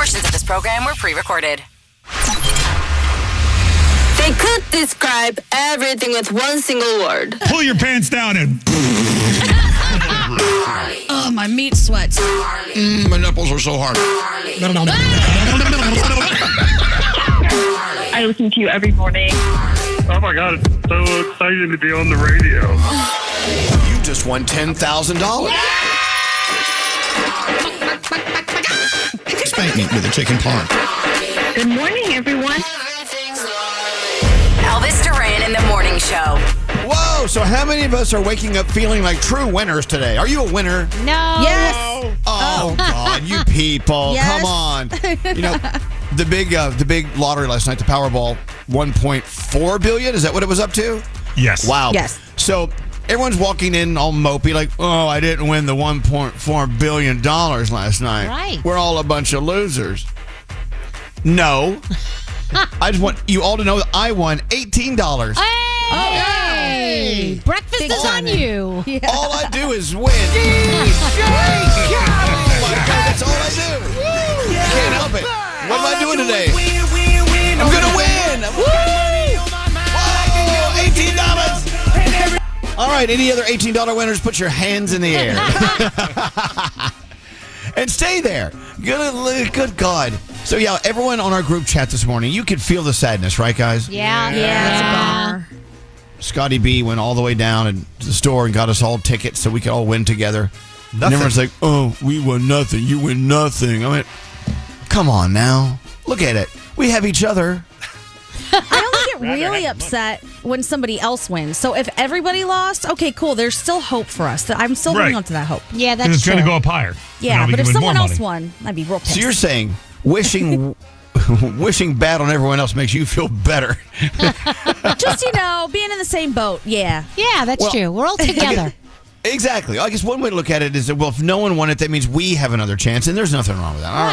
Portions of this program were pre-recorded. They could describe everything with one single word. Pull your pants down and... Oh, my meat sweats. My nipples are so hard. I listen to you every morning. Oh my God, it's so exciting to be on the radio. You just won $10,000. Spank me with a chicken paw. Good morning, everyone. Elvis Duran in the Morning Show. Whoa, so how many of us are waking up feeling like true winners today? Are you a winner? No. Yes. Oh, God, you people. Yes. Come on. You know, the big lottery last night, the Powerball, $1.4 billion. Is that what it was up to? Yes. Wow. Yes. So everyone's walking in all mopey like, oh, I didn't win the $1.4 billion last night. Right. We're all a bunch of losers. No. I just want you all to know that I won $18. Hey! Breakfast Big is time. on you. Yeah. All I do is win. Oh my God, that's all I do. I can't help it. What am I doing today? I'm going to win. Whoa, $18. All right, any other $18 winners, put your hands in the air. And stay there. Good God. So, yeah, everyone on our group chat this morning, you could feel the sadness, right, guys? Yeah. It's a bummer. Scotty B went all the way down to the store and got us all tickets so we could all win together. And everyone's like, oh, we won nothing. You win nothing. I went, come on now. Look at it. We have each other. I only get really upset when somebody else wins. So if everybody lost, okay, cool. There's still hope for us. I'm still holding on to that hope. Yeah, Because that's it's true. going to go up higher. Yeah, we but can if win more someone else money. won, I'd be real pissed. So you're saying wishing bad on everyone else makes you feel better. Just, being in the same boat. Yeah. Yeah, that's true. We're all together. Exactly. I guess one way to look at it is that, well, if no one won it, that means we have another chance, and there's nothing wrong with that. All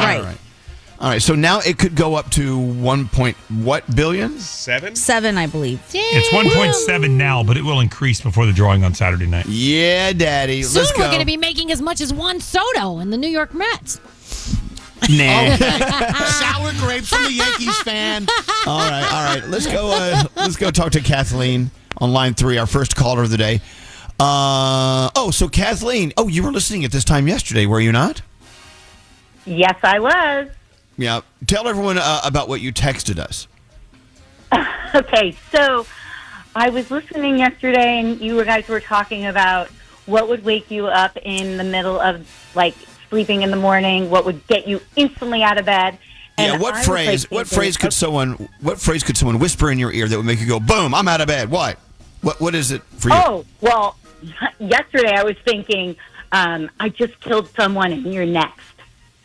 right. So now it could go up to what billion? 7? 7, I believe. It's 1.7 now, but it will increase before the drawing on Saturday night. Yeah, Daddy. Soon Let's go. we're going to be making as much as Juan Soto in the New York Mets. Nah. Sour grapes from the Yankees fan. All right. Let's go. Let's go talk to Kathleen on line 3, our first caller of the day. So Kathleen. Oh, you were listening at this time yesterday, were you not? Yes, I was. Yeah. Tell everyone about what you texted us. Okay, so I was listening yesterday, and you guys were talking about what would wake you up in the middle of, sleeping in the morning, what would get you instantly out of bed. And What phrase could someone whisper in your ear that would make you go, boom, I'm out of bed? What is it for you? Oh, well, yesterday I was thinking, I just killed someone and you're next.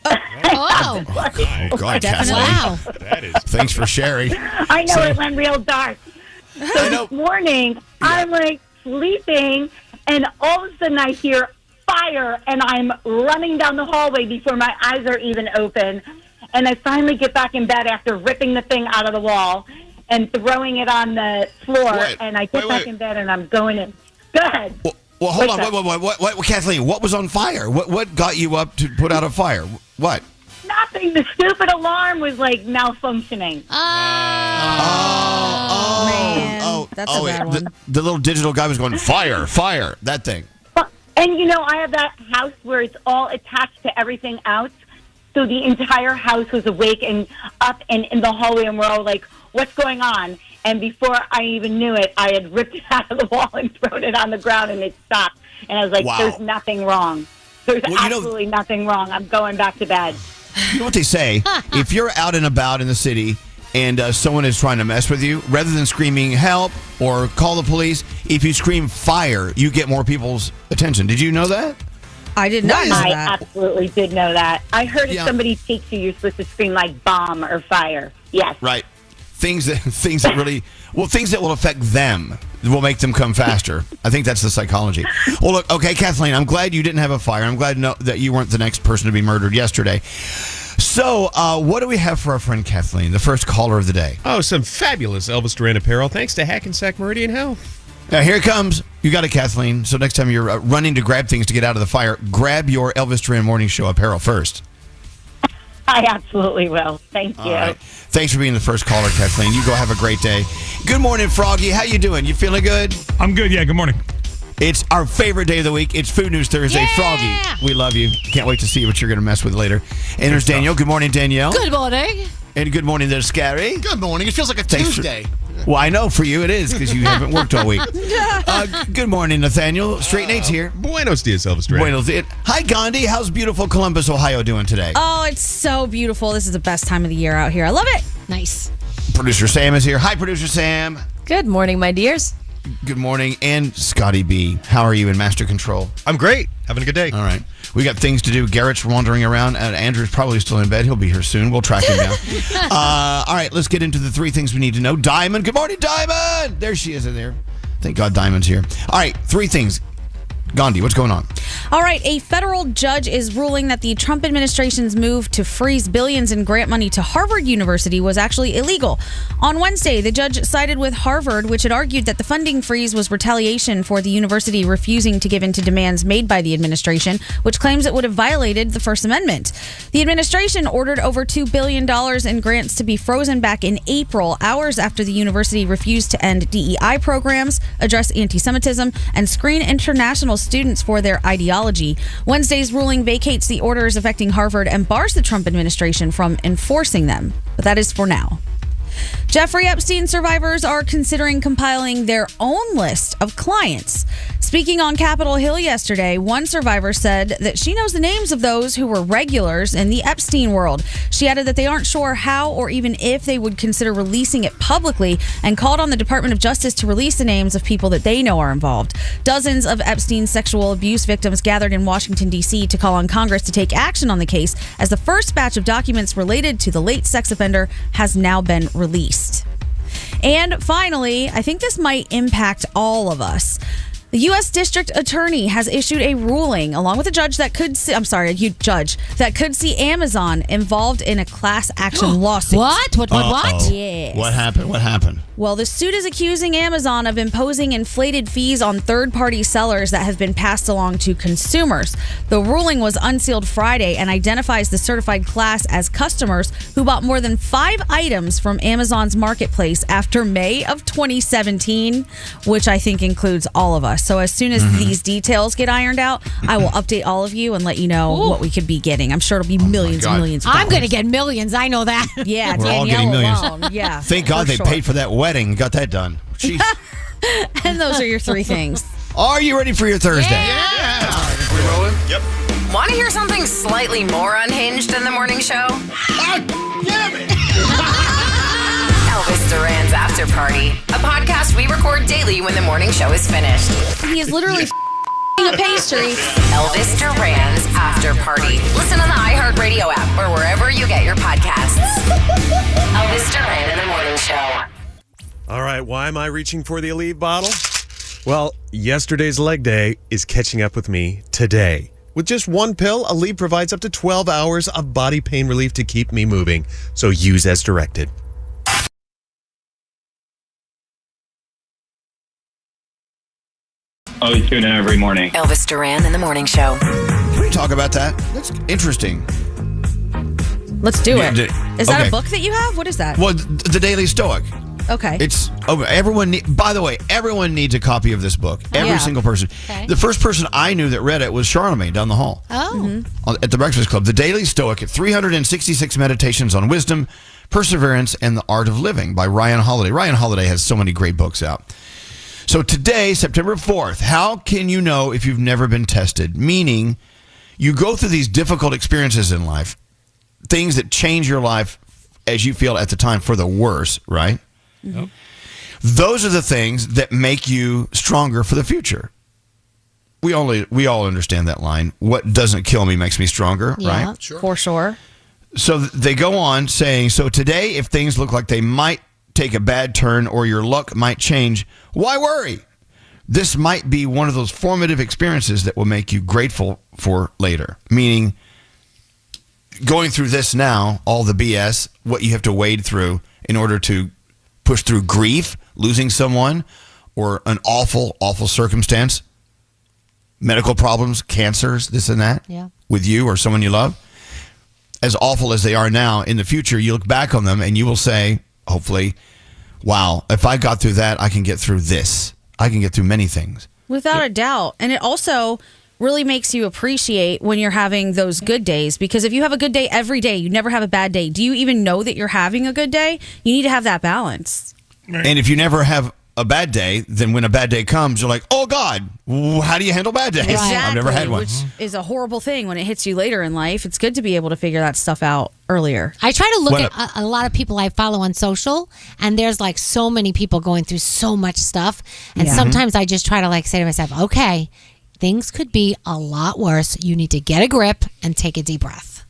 Oh. Oh, God, Kathleen. Wow. That is. Thanks for sharing. I know it went real dark. So this morning, I'm sleeping, and all of a sudden I hear fire, and I'm running down the hallway before my eyes are even open. And I finally get back in bed after ripping the thing out of the wall and throwing it on the floor. And I get back in bed, and I'm going in. Go ahead. Well, hold on. What, Kathleen? What was on fire? What got you up to put out a fire? What? Nothing. The stupid alarm was malfunctioning. Man, that's a bad one. The little digital guy was going, fire, that thing. And, I have that house where it's all attached to everything else. So the entire house was awake and up and in the hallway, and we're all like, what's going on? And before I even knew it, I had ripped it out of the wall and thrown it on the ground, and it stopped. And I was like, wow. There's nothing wrong. There's absolutely nothing wrong. I'm going back to bed. You know what they say? If you're out and about in the city and someone is trying to mess with you, rather than screaming help or call the police, if you scream fire, you get more people's attention. Did you know that? I did not know I that. absolutely did know that. I heard if somebody takes you, you're supposed to scream like bomb or fire. Yes. Right. Things that will affect them will make them come faster. I think that's the psychology. Well, look, okay, Kathleen, I'm glad you didn't have a fire. I'm glad to know that you weren't the next person to be murdered yesterday. So, what do we have for our friend Kathleen, the first caller of the day? Oh, some fabulous Elvis Duran apparel, thanks to Hackensack Meridian Health. Now, here it comes. You got it, Kathleen. So next time you're running to grab things to get out of the fire, grab your Elvis Duran Morning Show apparel first. I absolutely will. Thank you. All right. Thanks for being the first caller, Kathleen. You go have a great day. Good morning, Froggy. How you doing? You feeling good? I'm good. Yeah, good morning. It's our favorite day of the week. It's Food News Thursday. Yeah! Froggy, we love you. Can't wait to see what you're going to mess with later. And there's Danielle. Good morning, Danielle. Good morning. And good morning, there's Scary. Good morning. It feels like a Thanks Tuesday. Well, I know for you it is because you haven't worked all week. Good morning, Nathaniel. Straight Nate's here. Buenos dias, Elvis Duran. Buenos dias. Hi, Gandhi. How's beautiful Columbus, Ohio doing today? Oh, it's so beautiful. This is the best time of the year out here. I love it. Nice. Producer Sam is here. Hi, Producer Sam. Good morning, my dears. Good morning. And Scotty B. How are you in Master Control? I'm great. Having a good day. All right. We got things to do. Garrett's wandering around. Andrew's probably still in bed. He'll be here soon. We'll track him down. All right. Let's get into the three things we need to know. Diamond. Good morning, Diamond. There she is in there. Thank God Diamond's here. All right. Three things. Gandhi, what's going on? All right, a federal judge is ruling that the Trump administration's move to freeze billions in grant money to Harvard University was actually illegal. On Wednesday, the judge sided with Harvard, which had argued that the funding freeze was retaliation for the university refusing to give in to demands made by the administration, which claims it would have violated the First Amendment. The administration ordered over $2 billion in grants to be frozen back in April, hours after the university refused to end DEI programs, address anti-Semitism, and screen international students for their ideology. Wednesday's ruling vacates the orders affecting Harvard and bars the Trump administration from enforcing them. But that is for now. Jeffrey Epstein survivors are considering compiling their own list of clients. Speaking on Capitol Hill yesterday, one survivor said that she knows the names of those who were regulars in the Epstein world. She added that they aren't sure how or even if they would consider releasing it publicly and called on the Department of Justice to release the names of people that they know are involved. Dozens of Epstein's sexual abuse victims gathered in Washington, D.C. to call on Congress to take action on the case as the first batch of documents related to the late sex offender has now been released. And finally, I think this might impact all of us. The U.S. District Attorney has issued a ruling, along with a judge that could see, that could see Amazon involved in a class action lawsuit. What? What? Yes. What happened? Well, the suit is accusing Amazon of imposing inflated fees on third-party sellers that have been passed along to consumers. The ruling was unsealed Friday and identifies the certified class as customers who bought more than 5 items from Amazon's marketplace after May of 2017, which I think includes all of us. So as soon as these details get ironed out, I will update all of you and let you know what we could be getting. I'm sure it'll be millions and millions of dollars. I'm going to get millions. I know that. Yeah, We're all Danielle getting millions. alone. Yeah. Thank God they paid for that wedding. Got that done. Jeez. And those are your 3 things. Are you ready for your Thursday? Yeah. We rolling? Yep. Want to hear something slightly more unhinged than the morning show? Damn it. Elvis Duran's After Party, a podcast we record daily when the morning show is finished. He is literally a pastry. Elvis Duran's After Party. Listen on the iHeartRadio app or wherever you get your podcasts. Elvis Duran in the morning show. All right, why am I reaching for the Aleve bottle? Well, yesterday's leg day is catching up with me today. With just one pill, Aleve provides up to 12 hours of body pain relief to keep me moving. So use as directed. Oh, you tune in every morning. Elvis Duran in the morning show. Can we talk about that? That's interesting. Let's do it. Is that okay. a book that you have? What is that? Well, the Daily Stoic. Okay. It's everyone. By the way, everyone needs a copy of this book. Every Yeah. single person. Okay. The first person I knew that read it was Charlemagne down the hall. Oh. At the Breakfast Club. The Daily Stoic, 366 meditations on wisdom, perseverance, and the art of living by Ryan Holiday. Ryan Holiday has so many great books out. So today, September 4th, how can you know if you've never been tested? Meaning, you go through these difficult experiences in life, things that change your life as you feel at the time for the worse, right? Yep. Those are the things that make you stronger for the future. We all understand that line. What doesn't kill me makes me stronger, Yeah. right? Sure. For sure. So they go on saying, so today, if things look like they might take a bad turn or your luck might change, why worry? This might be one of those formative experiences that will make you grateful for later. Meaning, going through this now, all the BS, what you have to wade through in order to push through grief, losing someone, or an awful, awful circumstance, medical problems, cancers, this and that, Yeah. with you or someone you love. as awful as they are now, in the future, you look back on them and you will say, hopefully, wow, if I got through that, I can get through this. I can get through many things. Without a doubt. And it also really makes you appreciate when you're having those good days, because if you have a good day every day, you never have a bad day. Do you even know that you're having a good day? You need to have that balance. And if you never have a bad day, then when a bad day comes, you're like, oh God, how do you handle bad days? Exactly, I've never had one. which is a horrible thing when it hits you later in life. It's good to be able to figure that stuff out earlier. I try to look at a lot of people I follow on social, and there's like so many people going through so much stuff. And sometimes I just try to like say to myself, okay, things could be a lot worse. You need to get a grip and take a deep breath.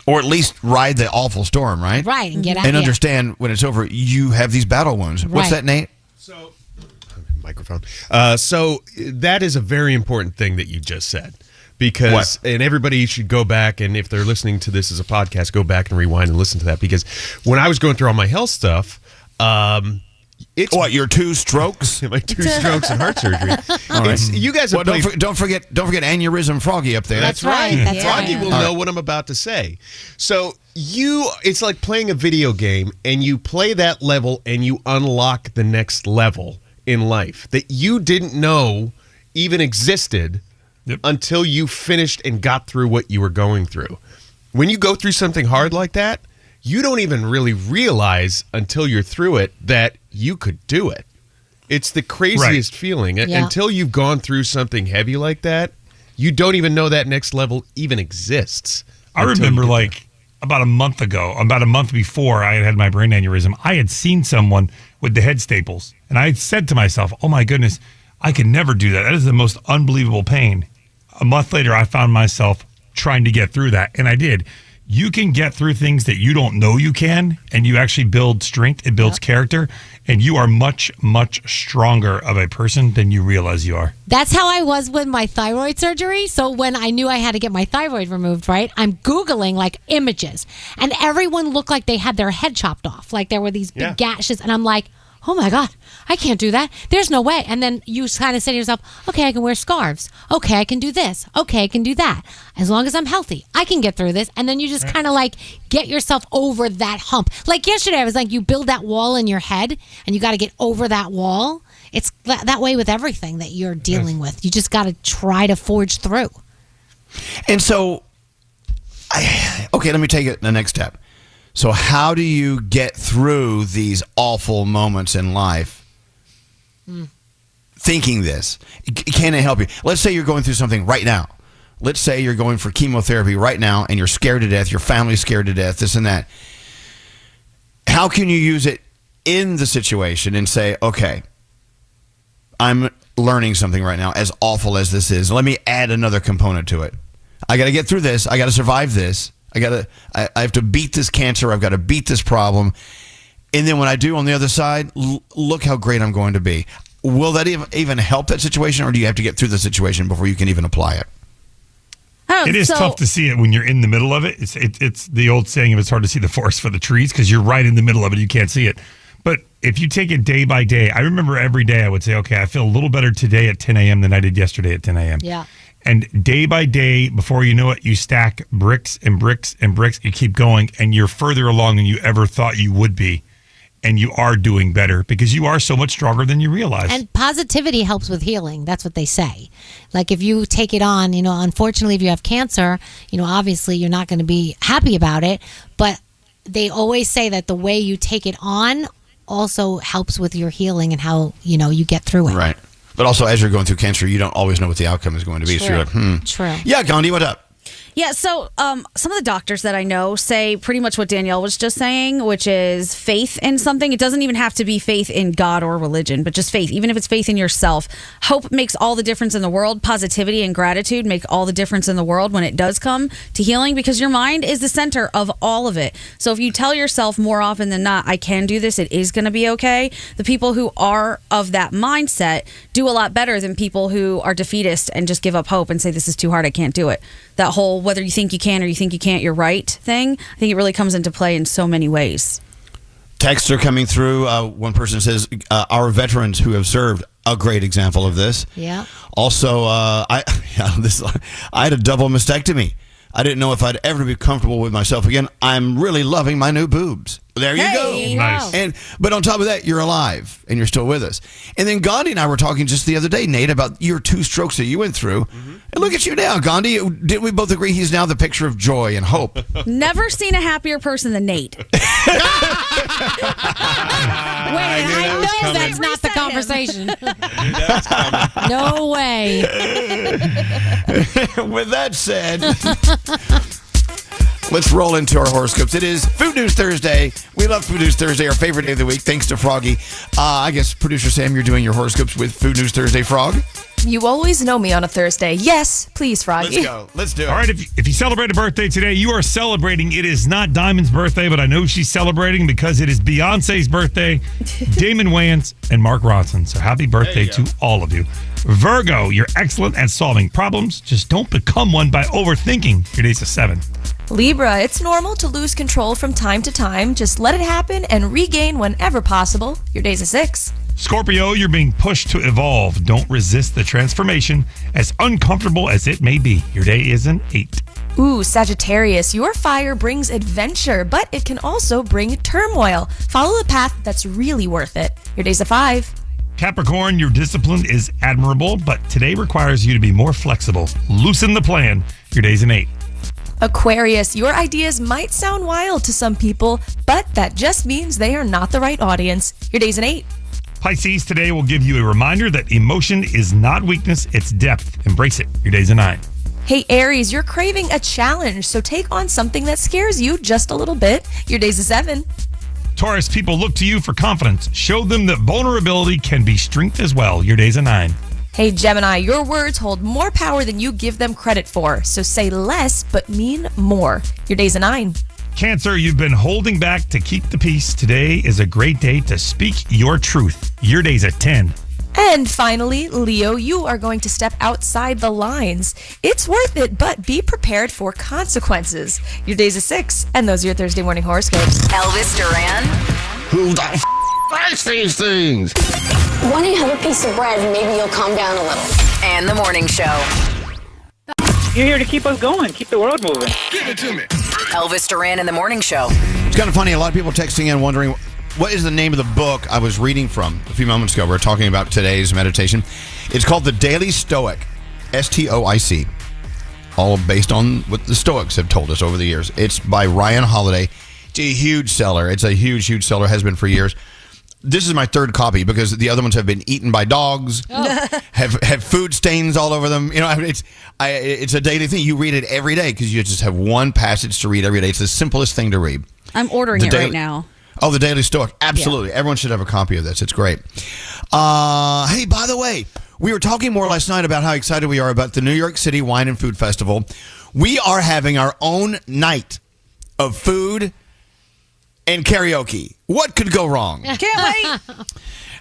Or at least ride the awful storm, right? Right, and get out. And understand when it's over, you have these battle wounds. What's that, Nate? So, microphone. So that is a very important thing that you just said, because and everybody should go back, and if they're listening to this as a podcast, go back and rewind and listen to that, because when I was going through all my health stuff, it's your 2 strokes, my 2 strokes and heart surgery. You guys have don't forget aneurysm Froggy up there. That's right. Froggy will know what I'm about to say. So it's like playing a video game, and you play that level and you unlock the next level in life that you didn't know even existed until you finished and got through what you were going through. When you go through something hard like that, you don't even really realize until you're through it that you could do it. It's the craziest feeling. Yeah. Until you've gone through something heavy like that, you don't even know that next level even exists. I remember like about a month before I had my brain aneurysm, I had seen someone with the head staples. And I had said to myself, oh my goodness, I could never do that. That is the most unbelievable pain. A month later, I found myself trying to get through that. And I did. You can get through things that you don't know you can, and you actually build strength. It builds character, and you are much, much stronger of a person than you realize you are. That's how I was with my thyroid surgery. So when I knew I had to get my thyroid removed, right, I'm Googling like images, and everyone looked like they had their head chopped off. Like there were these big gashes, and I'm like, oh my God, I can't do that. There's no way. And then you kind of say to yourself, okay, I can wear scarves. Okay, I can do this. Okay, I can do that. As long as I'm healthy, I can get through this. And then you just kind of like get yourself over that hump. Like yesterday, I was like, you build that wall in your head and you got to get over that wall. It's that way with everything that you're dealing with. You just got to try to forge through. And so, let me take it the next step. So how do you get through these awful moments in life thinking this? Can it help you? Let's say you're going through something right now. Let's say you're going for chemotherapy right now and you're scared to death, your family's scared to death, this and that. How can you use it in the situation and say, okay, I'm learning something right now, as awful as this is. Let me add another component to it. I got to get through this. I got to survive this. I have to beat this cancer. I've got to beat this problem. And then when I do on the other side, look how great I'm going to be. Will that even help that situation, or do you have to get through the situation before you can even apply it? It is tough to see it when you're in the middle of it. It's the old saying of it's hard to see the forest for the trees because you're right in the middle of it. You can't see it. But if you take it day by day, I remember every day I would say, okay, I feel a little better today at 10 a.m. than I did yesterday at 10 a.m. Yeah. And day by day, before you know it, you stack bricks and bricks and bricks. You keep going, and you're further along than you ever thought you would be. And you are doing better because you are so much stronger than you realize. And positivity helps with healing. That's what they say. Like if you take it on, unfortunately, if you have cancer, obviously you're not going to be happy about it. But they always say that the way you take it on also helps with your healing and how, you get through it. Right. But also, as you're going through cancer, you don't always know what the outcome is going to be. True. So you're like, True. Yeah, Gandhi, what up? Yeah, so some of the doctors that I know say pretty much what Danielle was just saying, which is faith in something. It doesn't even have to be faith in God or religion, but just faith, even if it's faith in yourself. Hope makes all the difference in the world. Positivity and gratitude make all the difference in the world when it does come to healing, because your mind is the center of all of it. So if you tell yourself more often than not, I can do this, it is going to be okay, the people who are of that mindset do a lot better than people who are defeatist and just give up hope and say, this is too hard, I can't do it. That whole whether you think you can or you think you can't, you're right thing, I think it really comes into play in so many ways. Texts are coming through. One person says, our veterans who have served, a great example of this. Yeah. Also, I had a double mastectomy. I didn't know if I'd ever be comfortable with myself again. I'm really loving my new boobs. There you go. Nice. But on top of that, you're alive and you're still with us. And then Gandhi and I were talking just the other day, Nate, about your 2 strokes that you went through. And look at you now, Gandhi. Did we both agree he's now the picture of joy and hope? Never seen a happier person than Nate. Wait, I know that's not the conversation. No way. With that said, let's roll into our horoscopes. It is Food News Thursday. We love Food News Thursday, our favorite day of the week, thanks to Froggy. I guess, Producer Sam, you're doing your horoscopes with Food News Thursday, Frog? You always know me on a Thursday. Yes, please, Froggy. Let's go. Let's do it. All right, if you celebrate a birthday today, you are celebrating. It is not Diamond's birthday, but I know she's celebrating because it is Beyonce's birthday, Damon Wayans, and Mark Ronson. So happy birthday to all of you. Virgo, you're excellent at solving problems. Just don't become one by overthinking. Your day's a 7. Libra, it's normal to lose control from time to time. Just let it happen and regain whenever possible. Your day's a 6. Scorpio, you're being pushed to evolve. Don't resist the transformation, as uncomfortable as it may be. Your day is an 8. Ooh, Sagittarius, your fire brings adventure, but it can also bring turmoil. Follow the path that's really worth it. Your day's a 5. Capricorn, your discipline is admirable, but today requires you to be more flexible. Loosen the plan. Your day's an 8. Aquarius, your ideas might sound wild to some people, but that just means they are not the right audience. Your day's an 8. Pisces, today will give you a reminder that emotion is not weakness, it's depth. Embrace it. Your day's a 9. Hey, Aries, you're craving a challenge, so take on something that scares you just a little bit. Your day's a 7. Taurus, people look to you for confidence. Show them that vulnerability can be strength as well. Your day's a 9. Hey, Gemini, your words hold more power than you give them credit for, so say less but mean more. Your day's a 9. Cancer, you've been holding back to keep the peace. Today is a great day to speak your truth. Your day's a 10. And finally, Leo, you are going to step outside the lines. It's worth it, but be prepared for consequences. Your day's a 6, and those are your Thursday morning horoscopes. Elvis Duran. Who the writes these things? Why don't you have a piece of bread and maybe you'll calm down a little? And the morning show. You're here to keep us going, keep the world moving. Give it to me. Elvis Duran in the morning show. It's kind of funny. A lot of people texting in wondering, what is the name of the book I was reading from a few moments ago? We're talking about today's meditation. It's called The Daily Stoic, Stoic. All based on what the Stoics have told us over the years. It's by Ryan Holiday. It's a huge seller. It's a huge, huge seller. Has been for years. This is my 3rd copy because the other ones have been eaten by dogs, have food stains all over them. You know, it's a daily thing. You read it every day because you just have one passage to read every day. It's the simplest thing to read. I'm ordering it right now. Oh, the Daily Stoic. Absolutely. Yeah. Everyone should have a copy of this. It's great. Hey, by the way, we were talking more last night about how excited we are about the New York City Wine and Food Festival. We are having our own night of food and karaoke. What could go wrong? Can't wait.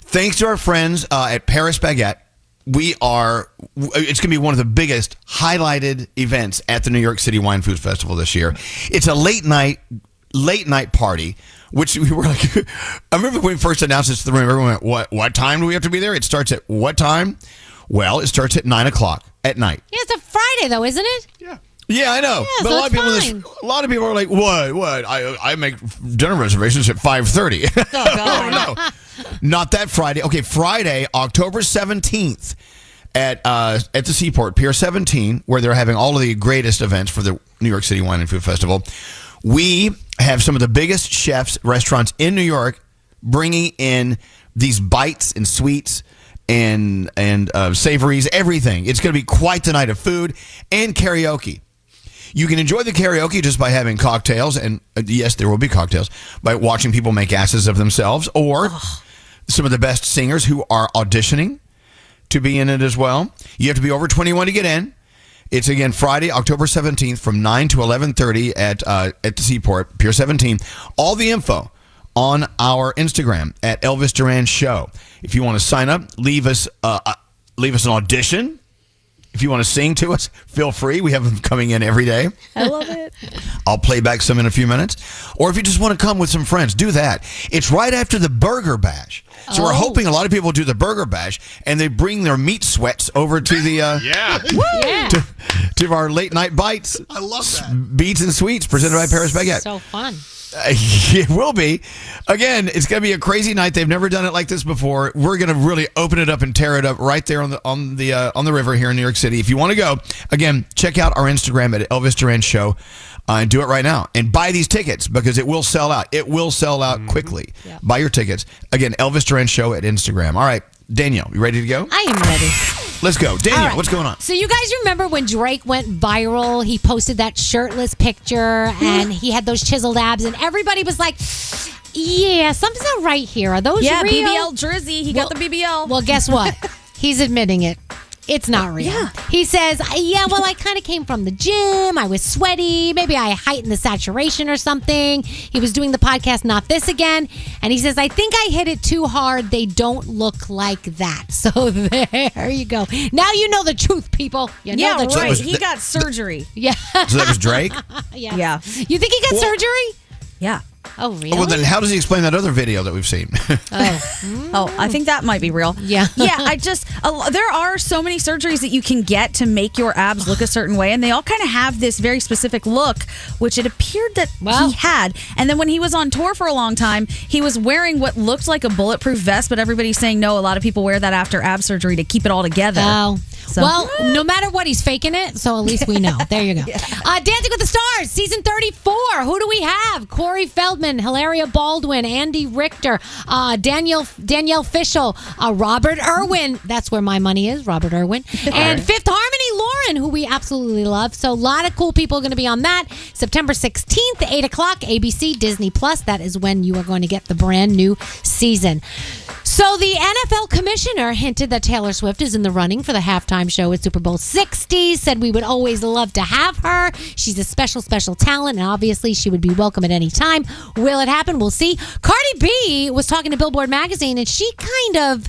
Thanks to our friends at Paris Baguette, it's going to be one of the biggest highlighted events at the New York City Wine Food Festival this year. It's a late night party, which we were like, I remember when we first announced this to the room, everyone went, what time do we have to be there? It starts at what time? Well, it starts at 9:00 at night. Yeah, it's a Friday though, isn't it? Yeah. Yeah, I know. Yeah, but so a lot of people are like, what? I make dinner reservations at 5:30. Oh, God. No, not that Friday. Okay, Friday, October 17th at the Seaport, Pier 17, where they're having all of the greatest events for the New York City Wine and Food Festival. We have some of the biggest chefs, restaurants in New York bringing in these bites and sweets and savories, everything. It's going to be quite the night of food and karaoke. You can enjoy the karaoke just by having cocktails, and yes, there will be cocktails, by watching people make asses of themselves, or some of the best singers who are auditioning to be in it as well. You have to be over 21 to get in. It's, again, Friday, October 17th from 9 to 11:30 at the Seaport, Pier 17. All the info on our Instagram at Elvis Duran Show. If you want to sign up, leave us an audition. If you want to sing to us, feel free. We have them coming in every day. I love it. I'll play back some in a few minutes. Or if you just want to come with some friends, do that. It's right after the Burger Bash. So we're hoping a lot of people do the Burger Bash, and they bring their meat sweats over to the to our late night bites. I love that. Beats and Sweets presented by Paris Baguette. So fun. It will be. Again, it's going to be a crazy night. They've never done it like this before. We're going to really open it up and tear it up right there on the river here in New York City. If you want to go, again, check out our Instagram at Elvis Duran Show. And do it right now. And buy these tickets because it will sell out. It will sell out quickly. Yep. Buy your tickets. Again, Elvis Duran Show at Instagram. All right, Danielle, you ready to go? I am ready. Let's go. Danielle, what's going on? So you guys remember when Drake went viral? He posted that shirtless picture and he had those chiseled abs and everybody was like, yeah, something's not right here. Are those real? BBL Drizzy. He got the BBL. Well, guess what? He's admitting it. It's not real. Yeah. He says, I kind of came from the gym. I was sweaty. Maybe I heightened the saturation or something. He was doing the podcast, Not This Again. And he says, I think I hit it too hard. They don't look like that. So there you go. Now you know the truth, people. You know the truth. He got surgery. Yeah. So that was Drake? Yeah. You think he got surgery? Yeah. Oh, really? Well, then how does he explain that other video that we've seen? I think that might be real. Yeah. Yeah, there are so many surgeries that you can get to make your abs look a certain way, and they all kind of have this very specific look, which it appeared that he had. And then when he was on tour for a long time, he was wearing what looked like a bulletproof vest, but everybody's saying no, a lot of people wear that after ab surgery to keep it all together. Oh. So. Well, no matter what, he's faking it, so at least we know. There you go. Dancing with the Stars, season 34. Who do we have? Corey Feldman, Hilaria Baldwin, Andy Richter, Danielle Fishel, Robert Irwin. That's where my money is, Robert Irwin. And Fifth Harmony, Lauren, who we absolutely love. So a lot of cool people are going to be on that. September 16th, 8 o'clock, ABC, Disney+. That is when you are going to get the brand new season. So the NFL commissioner hinted that Taylor Swift is in the running for the halftime show at Super Bowl 60, said we would always love to have her. She's a special, special talent, and obviously she would be welcome at any time. Will it happen? We'll see. Cardi B was talking to Billboard magazine, and she kind of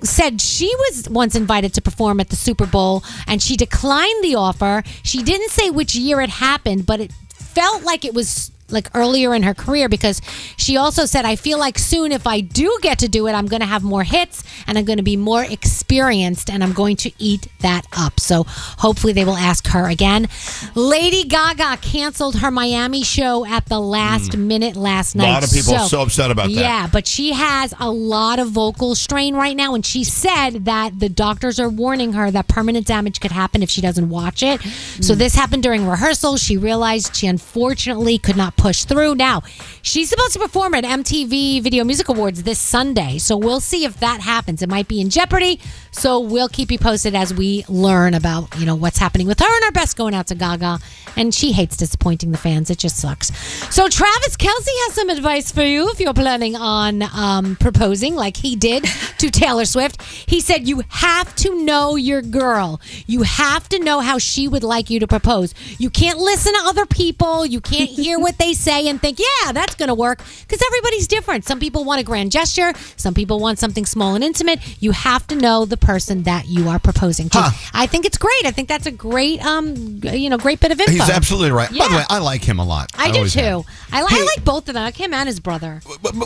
said she was once invited to perform at the Super Bowl, and she declined the offer. She didn't say which year it happened, but it felt like it was like earlier in her career, because she also said, I feel like soon if I do get to do it, I'm going to have more hits and I'm going to be more experienced and I'm going to eat that up. So hopefully they will ask her again. Lady Gaga canceled her Miami show at the last minute last night. A lot of people are so upset about that. Yeah, but she has a lot of vocal strain right now, and she said that the doctors are warning her that permanent damage could happen if she doesn't watch it. So this happened during rehearsal. She realized she unfortunately could not push through. Now, she's supposed to perform at MTV Video Music Awards this Sunday, so we'll see if that happens. It might be in jeopardy, so we'll keep you posted as we learn about, what's happening with her, and our best going out to Gaga. And she hates disappointing the fans. It just sucks. So Travis Kelce has some advice for you if you're planning on proposing like he did to Taylor Swift. He said, you have to know your girl. You have to know how she would like you to propose. You can't listen to other people. You can't hear what they say and think, yeah, that's going to work, because everybody's different. Some people want a grand gesture. Some people want something small and intimate. You have to know the person that you are proposing to. I think it's great. I think that's a great, great bit of info. He's absolutely right. Yeah. By the way, I like him a lot. I do too. I like both of them. Him and his brother.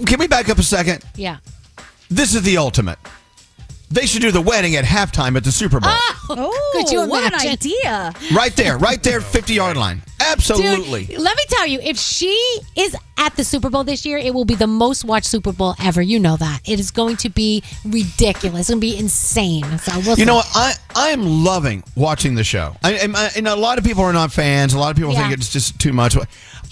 Can we back up a second? Yeah. This is the ultimate. They should do the wedding at halftime at the Super Bowl. Could you imagine? What an idea. Right there, 50-yard line. Absolutely. Dude, let me tell you, if she is at the Super Bowl this year, it will be the most watched Super Bowl ever. You know that. It is going to be ridiculous. It's going to be insane. So we'll see. Know what? I am loving watching the show. And a lot of people are not fans. A lot of people think it's just too much.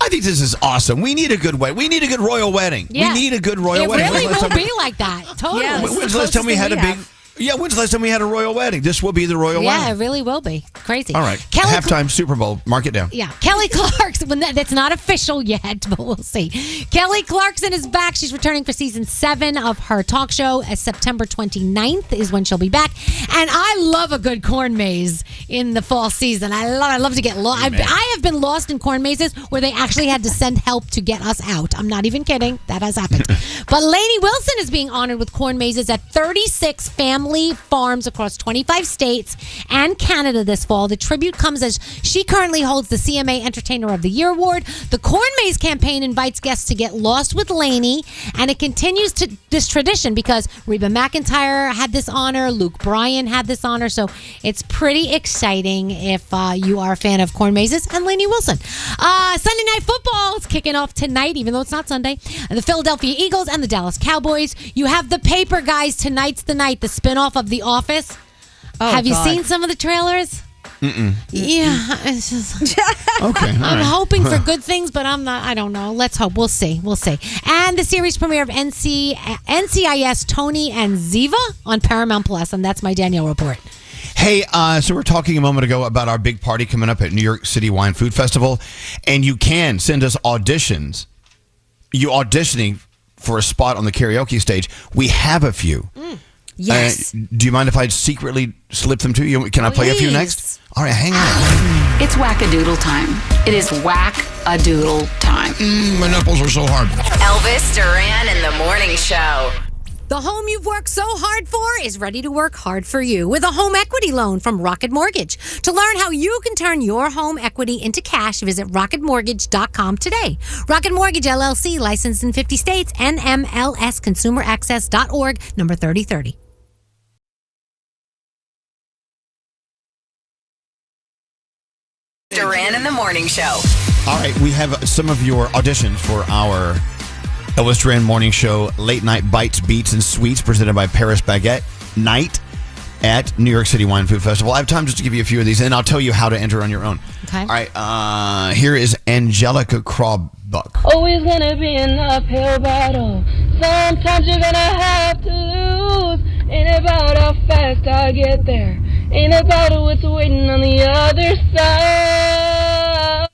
I think this is awesome. We need a good wedding. We need a good royal wedding. Yeah. We need a good royal wedding. It really will be like that. Totally. Yeah, when's the last time we had a big... Yeah, when's the last time we had a royal wedding? This will be the royal wedding. Yeah, it really will be. Crazy. All right. Halftime Super Bowl. Mark it down. Yeah. Kelly Clarkson, that's not official yet, but we'll see. Kelly Clarkson is back. She's returning for season 7 of her talk show. September 29th is when she'll be back. And I love a good corn maze in the fall season. I love to get lost. I have been lost in corn mazes where they actually had to send help to get us out. I'm not even kidding. That has happened. But Lainey Wilson is being honored with corn mazes at 36 family family farms across 25 states and Canada this fall. The tribute comes as she currently holds the CMA Entertainer of the Year award. The Corn Maze campaign invites guests to get lost with Lainey, and it continues this tradition because Reba McEntire had this honor, Luke Bryan had this honor, so it's pretty exciting if you are a fan of Corn Mazes and Lainey Wilson. Sunday Night Football is kicking off tonight, even though it's not Sunday. The Philadelphia Eagles and the Dallas Cowboys. You have The Paper Guys. Tonight's the night, the spinoff of The Office. Have you seen some of the trailers? Mm-mm. Yeah, it's just okay. I'm hoping for good things, but I'm not. I don't know. Let's hope. We'll see. And the series premiere of NCIS Tony and Ziva on Paramount Plus, and that's my Danielle report. Hey, so we're talking a moment ago about our big party coming up at New York City Wine Food Festival, and you can send us auditions. You auditioning for a spot on the karaoke stage. We have a few. Yes. Do you mind if I secretly slip them to you? Can I play a few next? All right, hang on. It's whack-a-doodle time. It is whack-a-doodle time. My nipples are so hard. Elvis Duran in the Morning Show. The home you've worked so hard for is ready to work hard for you with a home equity loan from Rocket Mortgage. To learn how you can turn your home equity into cash, visit rocketmortgage.com today. Rocket Mortgage LLC, licensed in 50 states, NMLSconsumeraccess.org, number 3030. Duran in the Morning Show. All right, we have some of your auditions for our Elvis Duran Morning Show Late Night Bites, Beats, and Sweets presented by Paris Baguette Night at New York City Wine Food Festival. I have time just to give you a few of these, and I'll tell you how to enter on your own. Okay. All right, here is Angelica Crawbuck. Always gonna be an uphill battle. Sometimes you're gonna have to lose. Ain't about how fast I get there. Ain't about what's waiting on the other side.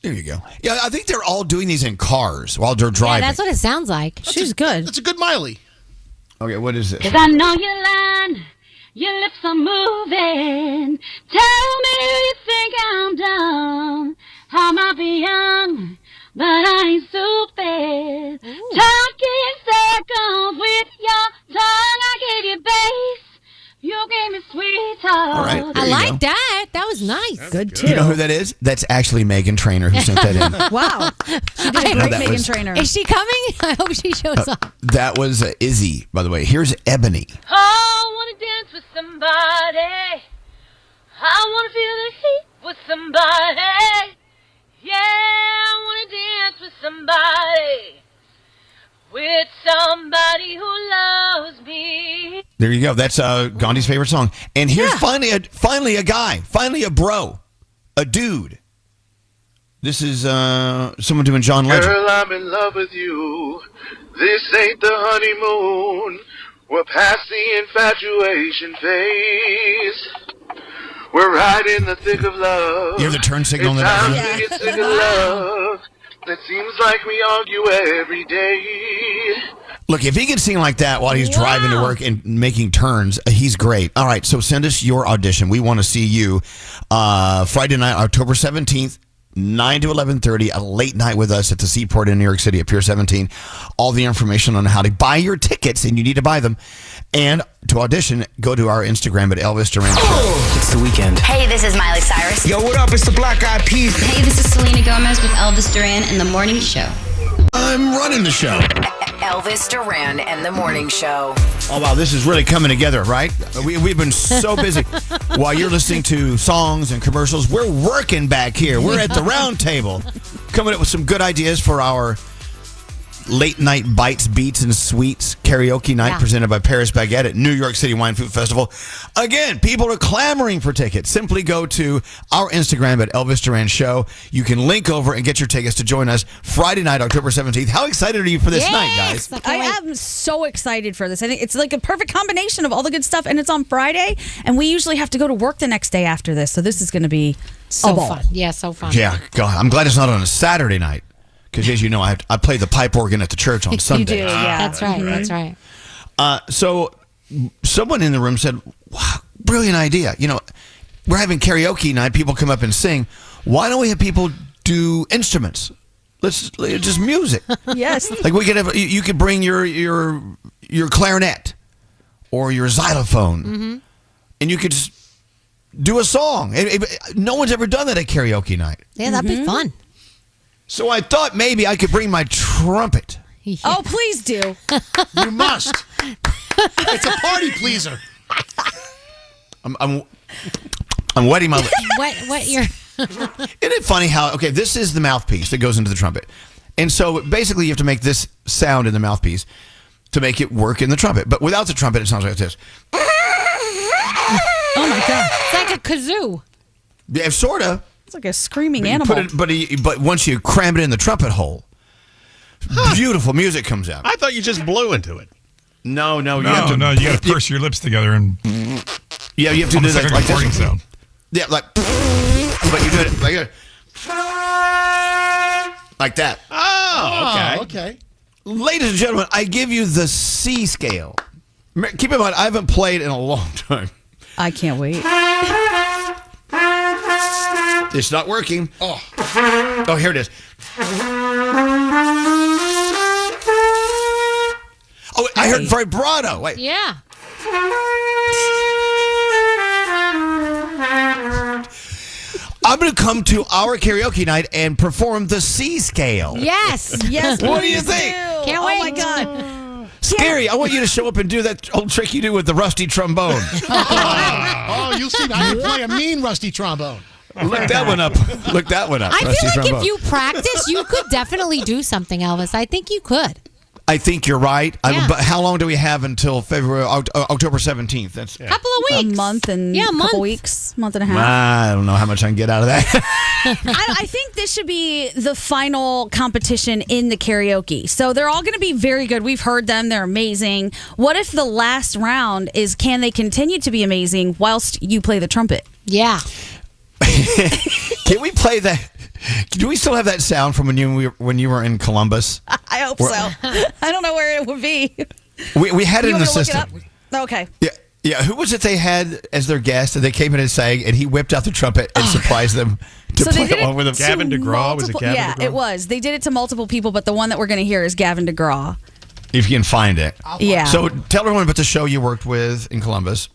There you go. Yeah, I think they're all doing these in cars while they're driving. Yeah, that's what it sounds like. She's good. That's a good Miley. Okay, what is this? 'Cause I know you're lying. Your lips are moving. Tell me you think I'm dumb. I might be young, but I ain't stupid. Talking circles with your tongue. I gave you bass. You gave me sweet talk. All right, I like that. That was nice. Good too. You know who that is? That's actually Megan Trainor who sent that in. Wow. She did a great Megan Trainor. Is she coming? I hope she shows up. That was Izzy, by the way. Here's Ebony. I want to dance with somebody. I want to feel the heat with somebody. Yeah, I want to dance with somebody. With somebody who loves me. There you go. That's Gandhi's favorite song. And here's finally a guy, finally a bro, a dude. This is someone doing John Legend. Girl, I'm in love with you. This ain't the honeymoon. We're past the infatuation phase. We're right in the thick of love. You hear the turn signal in the It's time background? to get sick of love. It seems like we argue every day. Look, if he can sing like that while he's driving to work and making turns, he's great. All right, so send us your audition. We want to see you Friday night, October 17th, 9 to 11:30, a late night with us at the Seaport in New York City at Pier 17. All the information on how to buy your tickets, and you need to buy them. And to audition, go to our Instagram at Elvis Duran Show. It's the weekend. Hey, this is Miley Cyrus. Yo, what up? It's the Black Eyed Peas. Hey, this is Selena Gomez with Elvis Duran and the Morning Show. I'm running the show. Elvis Duran and the Morning Show. Oh, wow, this is really coming together, right? We've been so busy. While you're listening to songs and commercials, we're working back here. We're at the round table, coming up with some good ideas for our late night bites, beats, and sweets karaoke night presented by Paris Baguette at New York City Wine Food Festival. Again, people are clamoring for tickets. Simply go to our Instagram at Elvis Duran Show. You can link over and get your tickets to join us Friday night, October 17th. How excited are you for this night, guys? I am so excited for this. I think it's like a perfect combination of all the good stuff, and it's on Friday, and we usually have to go to work the next day after this, so this is going to be so fun. Yeah, so fun. Yeah, God, I'm glad it's not on a Saturday night. Because as you know, I play the pipe organ at the church on Sunday. You do, yeah. That's right, that's right. So someone in the room said, wow, brilliant idea. You know, we're having karaoke night. People come up and sing. Why don't we have people do instruments? Let's just music. Yes. Like we could have, you could bring your clarinet or your xylophone, and you could just do a song. No one's ever done that at karaoke night. Yeah, that'd be fun. So I thought maybe I could bring my trumpet. Oh, please do. You must. It's a party pleaser. I'm wetting my lips. What your? Isn't it funny how, this is the mouthpiece that goes into the trumpet. And so basically you have to make this sound in the mouthpiece to make it work in the trumpet. But without the trumpet, it sounds like this. Oh my God. It's like a kazoo. Yeah, sort of. It's like a screaming animal. But once you cram it in the trumpet hole, beautiful music comes out. I thought you just blew into it. No, you you have to. got to purse your lips together and. Yeah, you have to do that like this. Sound. Yeah, but you do it like that. Oh, okay. Ladies and gentlemen, I give you the C scale. Keep in mind, I haven't played in a long time. I can't wait. It's not working. Oh, here it is. Oh, I heard vibrato. Wait. Yeah. I'm going to come to our karaoke night and perform the C scale. Yes. What do you think? Can't wait. Oh my God. Scary. I want you to show up and do that old trick you do with the rusty trombone. Oh, you'll see. I can play a mean rusty trombone. Look that one up. I feel like if you practice, you could definitely do something, Elvis. I think you could. I think you're right. Yeah. But how long do we have until October 17th? That's a couple of weeks. A month and a couple weeks. Month and a half. I don't know how much I can get out of that. I think this should be the final competition in the karaoke. So they're all going to be very good. We've heard them. They're amazing. What if the last round is can they continue to be amazing whilst you play the trumpet? Yeah. Can we play that? Do we still have that sound from when you were in Columbus? I hope so. I don't know where it would be. We had it in the system. Okay. Yeah. Who was it they had as their guest? And they came in and sang, and he whipped out the trumpet and surprised them to play along with them. Gavin DeGraw? Was it Gavin DeGraw? DeGraw? It was. They did it to multiple people, but the one that we're going to hear is Gavin DeGraw. If you can find it. Yeah. So tell everyone about the show you worked with in Columbus.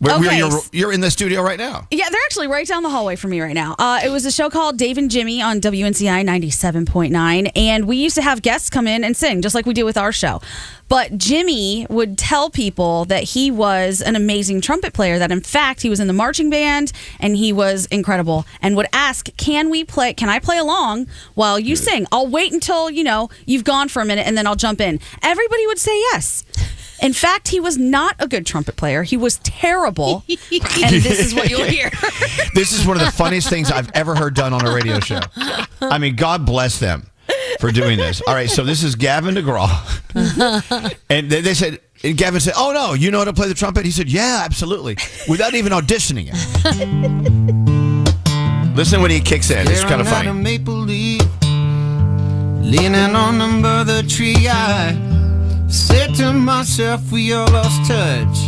You're in the studio right now. Yeah, they're actually right down the hallway from me right now. It was a show called Dave and Jimmy on WNCI 97.9. And we used to have guests come in and sing, just like we do with our show. But Jimmy would tell people that he was an amazing trumpet player, that in fact he was in the marching band and he was incredible, and would ask, can I play along while you sing? I'll wait until, you've gone for a minute and then I'll jump in. Everybody would say yes. In fact, he was not a good trumpet player. He was terrible. And this is what you'll hear. This is one of the funniest things I've ever heard done on a radio show. I mean, God bless them for doing this. All right, so this is Gavin DeGraw. And they said, and Gavin said, oh, no, you know how to play the trumpet? He said, yeah, absolutely, without even auditioning it. Listen when he kicks in. It's kind of funny. A maple leaf, leaning on the tree, I said to myself, we all lost touch.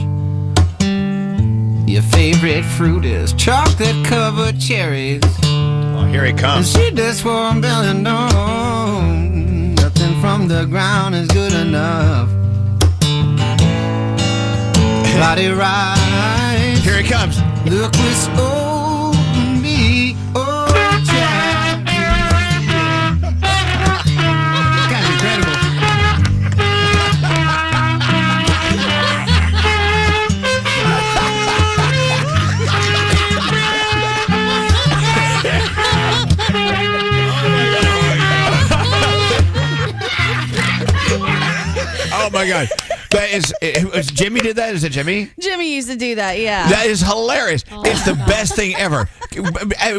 Your favorite fruit is chocolate-covered cherries. Oh, here he comes. And she just for a billion down. Nothing from the ground is good enough. Body right. Here he comes. Look what's over me. Oh, child. This guy's incredible. Oh my God. That is Jimmy did that? Is it Jimmy? Jimmy used to do that, yeah. That is hilarious. It's the best thing ever.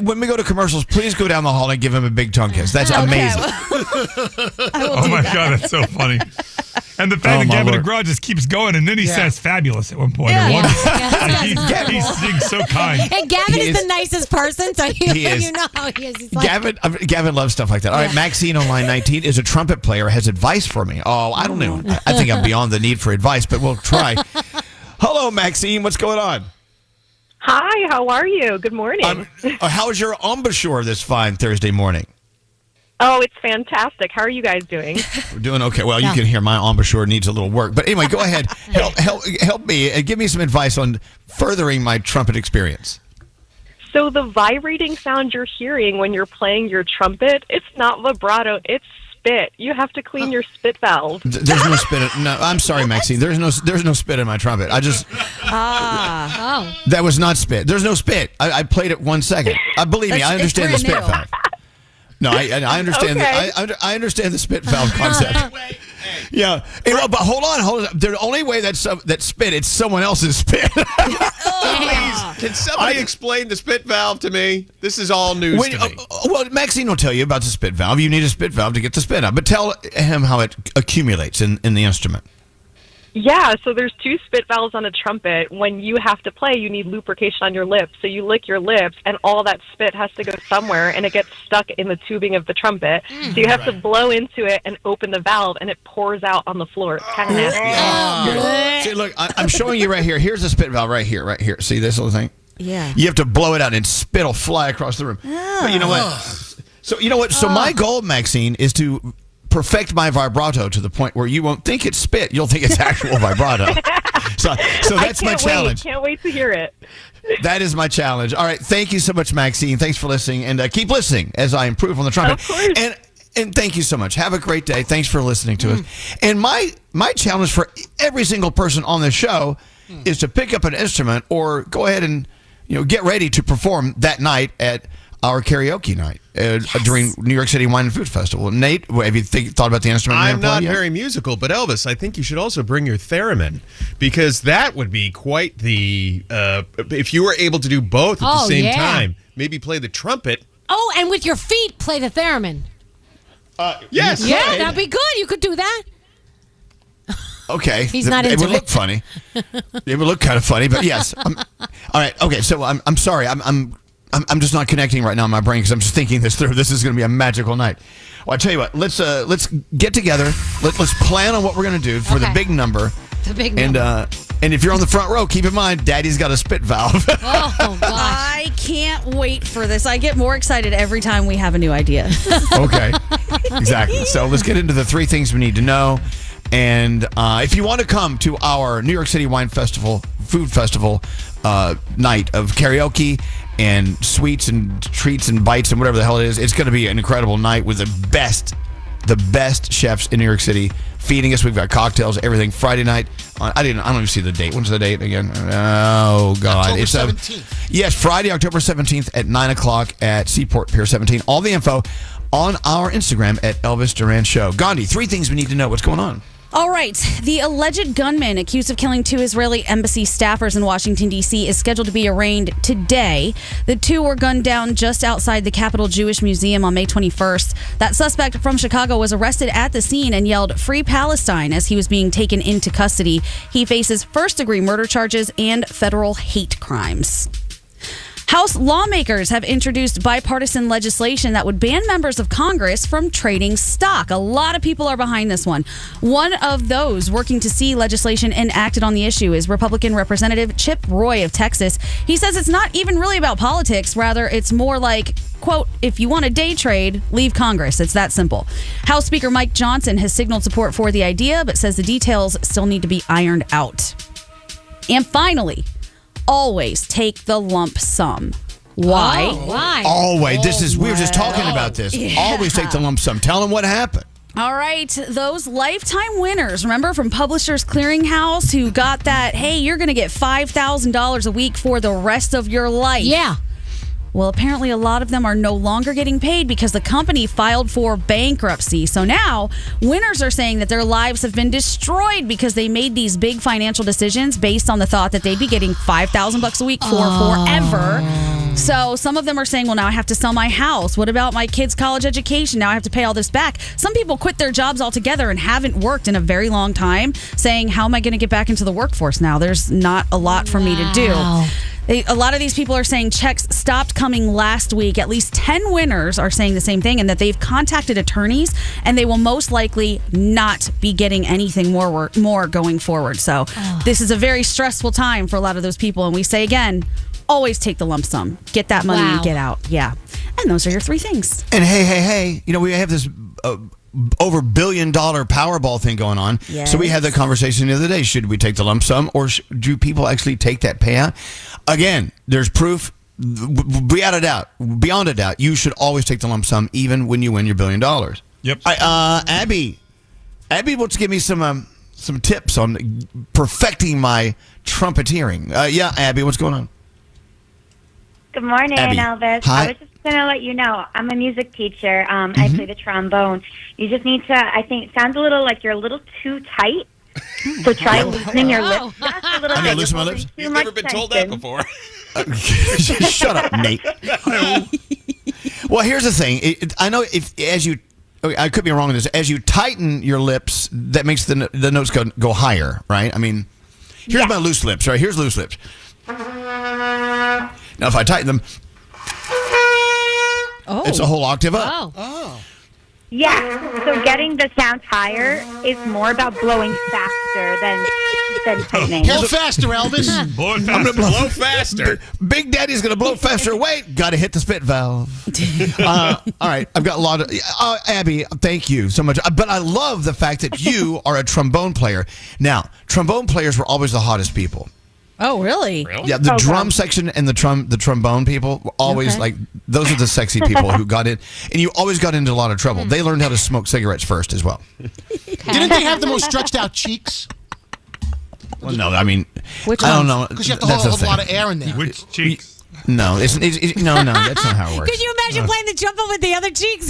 When we go to commercials, please go down the hall and give him a big tongue kiss. That's amazing. Oh my God, that's so funny. And the fact that Gavin DeGraw just keeps going, and then he says fabulous at one point. He's being so kind. And Gavin is the nicest person, so you know how he is. He's like, Gavin loves stuff like that. All right, Maxine on line 19 is a trumpet player, has advice for me. Oh, I don't know. I think I'm beyond the need for advice, but we'll try. Hello, Maxine. What's going on? Hi, how are you? Good morning. How was your embouchure this fine Thursday morning? Oh, it's fantastic. How are you guys doing? We're doing okay. Well, you can hear my embouchure needs a little work. But anyway, go ahead. Help me and give me some advice on furthering my trumpet experience. So the vibrating sound you're hearing when you're playing your trumpet, it's not vibrato, it's spit. You have to clean your spit valve. There's no spit. No, I'm sorry, Maxine. There's no spit in my trumpet. That was not spit. There's no spit. I played it 1 second. Believe me, I understand the spit valve. No, I understand. Okay. I understand the spit valve concept. Yeah, but hold on. The only way that spit, it's someone else's spit. Please, can somebody explain the spit valve to me? This is all news to me. Well, Maxine will tell you about the spit valve. You need a spit valve to get the spit out. But tell him how it accumulates in the instrument. Yeah, so there's 2 spit valves on a trumpet. When you have to play, you need lubrication on your lips. So you lick your lips, and all that spit has to go somewhere, and it gets stuck in the tubing of the trumpet. So you have to blow into it and open the valve, and it pours out on the floor. It's kind of nasty. See, look, I'm showing you right here. Here's the spit valve right here. See this little thing? Yeah. You have to blow it out, and spit will fly across the room. But you know what? So my goal, Maxine, is to perfect my vibrato to the point where you won't think it's spit. You'll think it's actual vibrato. So that's my challenge. Can't wait to hear it. That is my challenge. All right. Thank you so much, Maxine. Thanks for listening. And keep listening as I improve on the trumpet. Of course. And thank you so much. Have a great day. Thanks for listening to us. And my challenge for every single person on the show is to pick up an instrument or go ahead and get ready to perform that night at our karaoke night during New York City Wine and Food Festival. Nate, have you thought about the instrument? I'm not very musical, but Elvis, I think you should also bring your theremin, because that would be quite the if you were able to do both at the same time. Maybe play the trumpet. Oh, and with your feet, play the theremin. Yes. Yeah, that'd be good. You could do that. Okay. He's not into it. It would look funny. It would look kind of funny, but yes. All right. Okay. So I'm sorry. I'm just not connecting right now in my brain because I'm just thinking this through. This is going to be a magical night. Well, I tell you what. Let's get together. Let's plan on what we're going to do for the big number. The big number. And if you're on the front row, keep in mind, Daddy's got a spit valve. Oh, gosh. I can't wait for this. I get more excited every time we have a new idea. Okay. Exactly. So let's get into the 3 things we need to know. And if you want to come to our New York City Wine Festival, Food Festival night of karaoke and sweets and treats and bites and whatever the hell it is, it's going to be an incredible night with the best chefs in New York City feeding us. We've got cocktails, everything. Friday night. I don't even see the date. When's the date again? Oh God, October 17th. Yes, Friday, October 17th at 9:00 at Seaport Pier 17. All the info on our Instagram at Elvis Duran Show. Gandhi, 3 things we need to know. What's going on? All right. The alleged gunman accused of killing 2 Israeli embassy staffers in Washington, D.C. is scheduled to be arraigned today. The 2 were gunned down just outside the Capitol Jewish Museum on May 21st. That suspect from Chicago was arrested at the scene and yelled, "Free Palestine," as he was being taken into custody. He faces first-degree murder charges and federal hate crimes. House lawmakers have introduced bipartisan legislation that would ban members of Congress from trading stock. A lot of people are behind this one. One of those working to see legislation enacted on the issue is Republican Representative Chip Roy of Texas. He says it's not even really about politics. Rather, it's more like, quote, if you want a day trade, leave Congress. It's that simple. House Speaker Mike Johnson has signaled support for the idea, but says the details still need to be ironed out. And finally, always take the lump sum. Why? Oh, why? Always. We were just talking about this. Yeah. Always take the lump sum. Tell them what happened. All right. Those lifetime winners, remember from Publishers Clearinghouse who got that, hey, you're going to get $5,000 a week for the rest of your life. Yeah. Well, apparently a lot of them are no longer getting paid because the company filed for bankruptcy. So now winners are saying that their lives have been destroyed because they made these big financial decisions based on the thought that they'd be getting $5,000 a week for forever. So some of them are saying, well, now I have to sell my house. What about my kids' college education? Now I have to pay all this back. Some people quit their jobs altogether and haven't worked in a very long time, saying, how am I going to get back into the workforce now? There's not a lot for me to do. A lot of these people are saying checks stopped coming last week. At least 10 winners are saying the same thing, and that they've contacted attorneys, and they will most likely not be getting anything more going forward. So this is a very stressful time for a lot of those people. And we say again, always take the lump sum. Get that money and get out. Yeah. And those are your three things. And hey, we have this over $1 billion Powerball thing going on. Yes. So we had the conversation the other day. Should we take the lump sum or do people actually take that payout? Again, there's proof. Beyond a doubt, you should always take the lump sum even when you win your $1 billion. Yep. Abby wants to give me some tips on perfecting my trumpeteering. Yeah, Abby, what's going on? Good morning, Abby. Elvis. Hi. I was just going to let you know, I'm a music teacher. I play the trombone. You just need to, I think, it sounds a little like you're a little too tight. So try loosening your lips just a little bit. I'm going to loosen my lips? You've never been told that before. Shut up, Nate. Well, here's the thing. I know I could be wrong with this. As you tighten your lips, that makes the notes go higher, right? I mean, here's my loose lips, right? Here's loose lips. Now, if I tighten them, it's a whole octave up. Oh. Yeah, so getting the sound higher is more about blowing faster than tightening. Blow faster, Elvis. Blow faster. I'm going to blow faster. Big Daddy's going to blow faster. Wait, got to hit the spit valve. All right, I've got a lot of... Abby, thank you so much. But I love the fact that you are a trombone player. Now, trombone players were always the hottest people. Oh, really? Yeah, the drum section and the trombone people were always those are the sexy people who got in. And you always got into a lot of trouble. They learned how to smoke cigarettes first as well. Didn't they have the most stretched out cheeks? Well, no, I mean, Which I don't ones? know. Because you have to That's hold the a lot thing. of air in there. Which cheeks? No, no, that's not how it works. Could you imagine playing the trumpet with the other cheeks?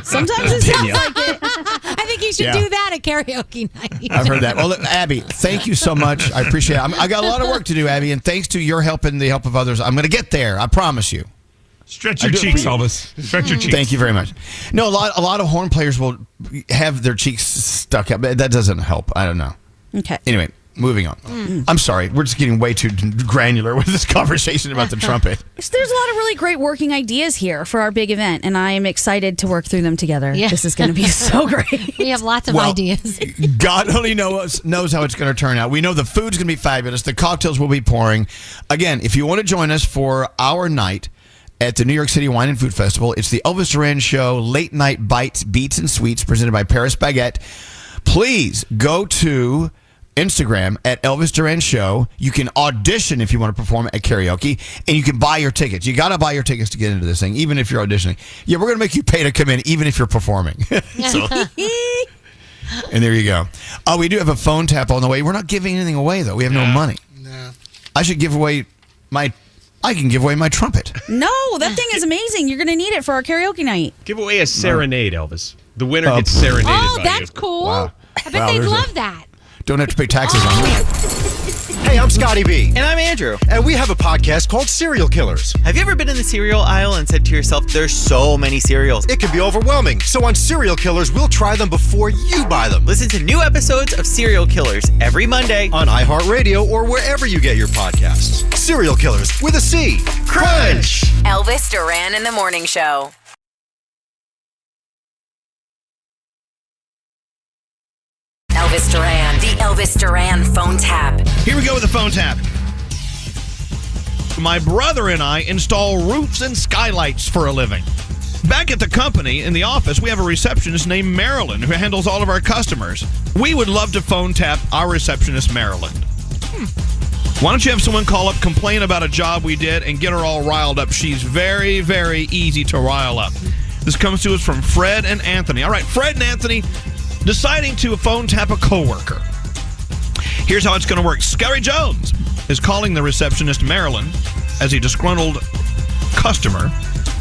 Sometimes it sounds Danielle. like it. I think you should do that at karaoke night. I've heard that. Well, look, Abby, thank you so much. I appreciate it. I got a lot of work to do, Abby, and thanks to your help and the help of others, I'm going to get there. I promise you. Stretch your cheeks, Elvis. Stretch your cheeks. Thank you very much. No, a lot of horn players will have their cheeks stuck out, but that doesn't help. I don't know. Okay. Anyway, moving on. I'm sorry. We're just getting way too granular with this conversation about the trumpet. There's a lot of really great working ideas here for our big event, and I am excited to work through them together. Yeah. This is going to be so great. We have lots of ideas. God only knows how it's going to turn out. We know the food's going to be fabulous. The cocktails will be pouring. Again, if you want to join us for our night at the New York City Wine and Food Festival, it's the Elvis Duran Show, Late Night Bites, Beats, and Sweets, presented by Paris Baguette. Please go to Instagram at Elvis Duran Show. You can audition if you want to perform at karaoke, and you can buy your tickets. You got to buy your tickets to get into this thing, even if you're auditioning. Yeah, we're going to make you pay to come in, even if you're performing. And there you go. Oh, we do have a phone tap on the way. We're not giving anything away, though. We have no money. No. I should give away I can give away my trumpet. No, that thing is amazing. You're going to need it for our karaoke night. Give away a serenade, Elvis. The winner gets serenaded by that's you. cool. Wow. I bet they'd love that. Don't have to pay taxes on that. Hey, I'm Scotty B. And I'm Andrew. And we have a podcast called Serial Killers. Have you ever been in the cereal aisle and said to yourself, there's so many cereals? It can be overwhelming. So on Serial Killers, we'll try them before you buy them. Listen to new episodes of Serial Killers every Monday on iHeartRadio or wherever you get your podcasts. Serial Killers with a C. Crunch! Elvis Duran in the Morning Show. Elvis Duran, the Elvis Duran phone tap. Here we go with the phone tap. My brother and I install roofs and skylights for a living. Back at the company, in the office, we have a receptionist named Marilyn who handles all of our customers. We would love to phone tap our receptionist, Marilyn. Why don't you have someone call up, complain about a job we did, and get her all riled up? She's very, very easy to rile up. This comes to us from Fred and Anthony. All right, Fred and Anthony deciding to phone tap a coworker. Here's how it's going to work. Scary Jones is calling the receptionist, Marilyn, as a disgruntled customer,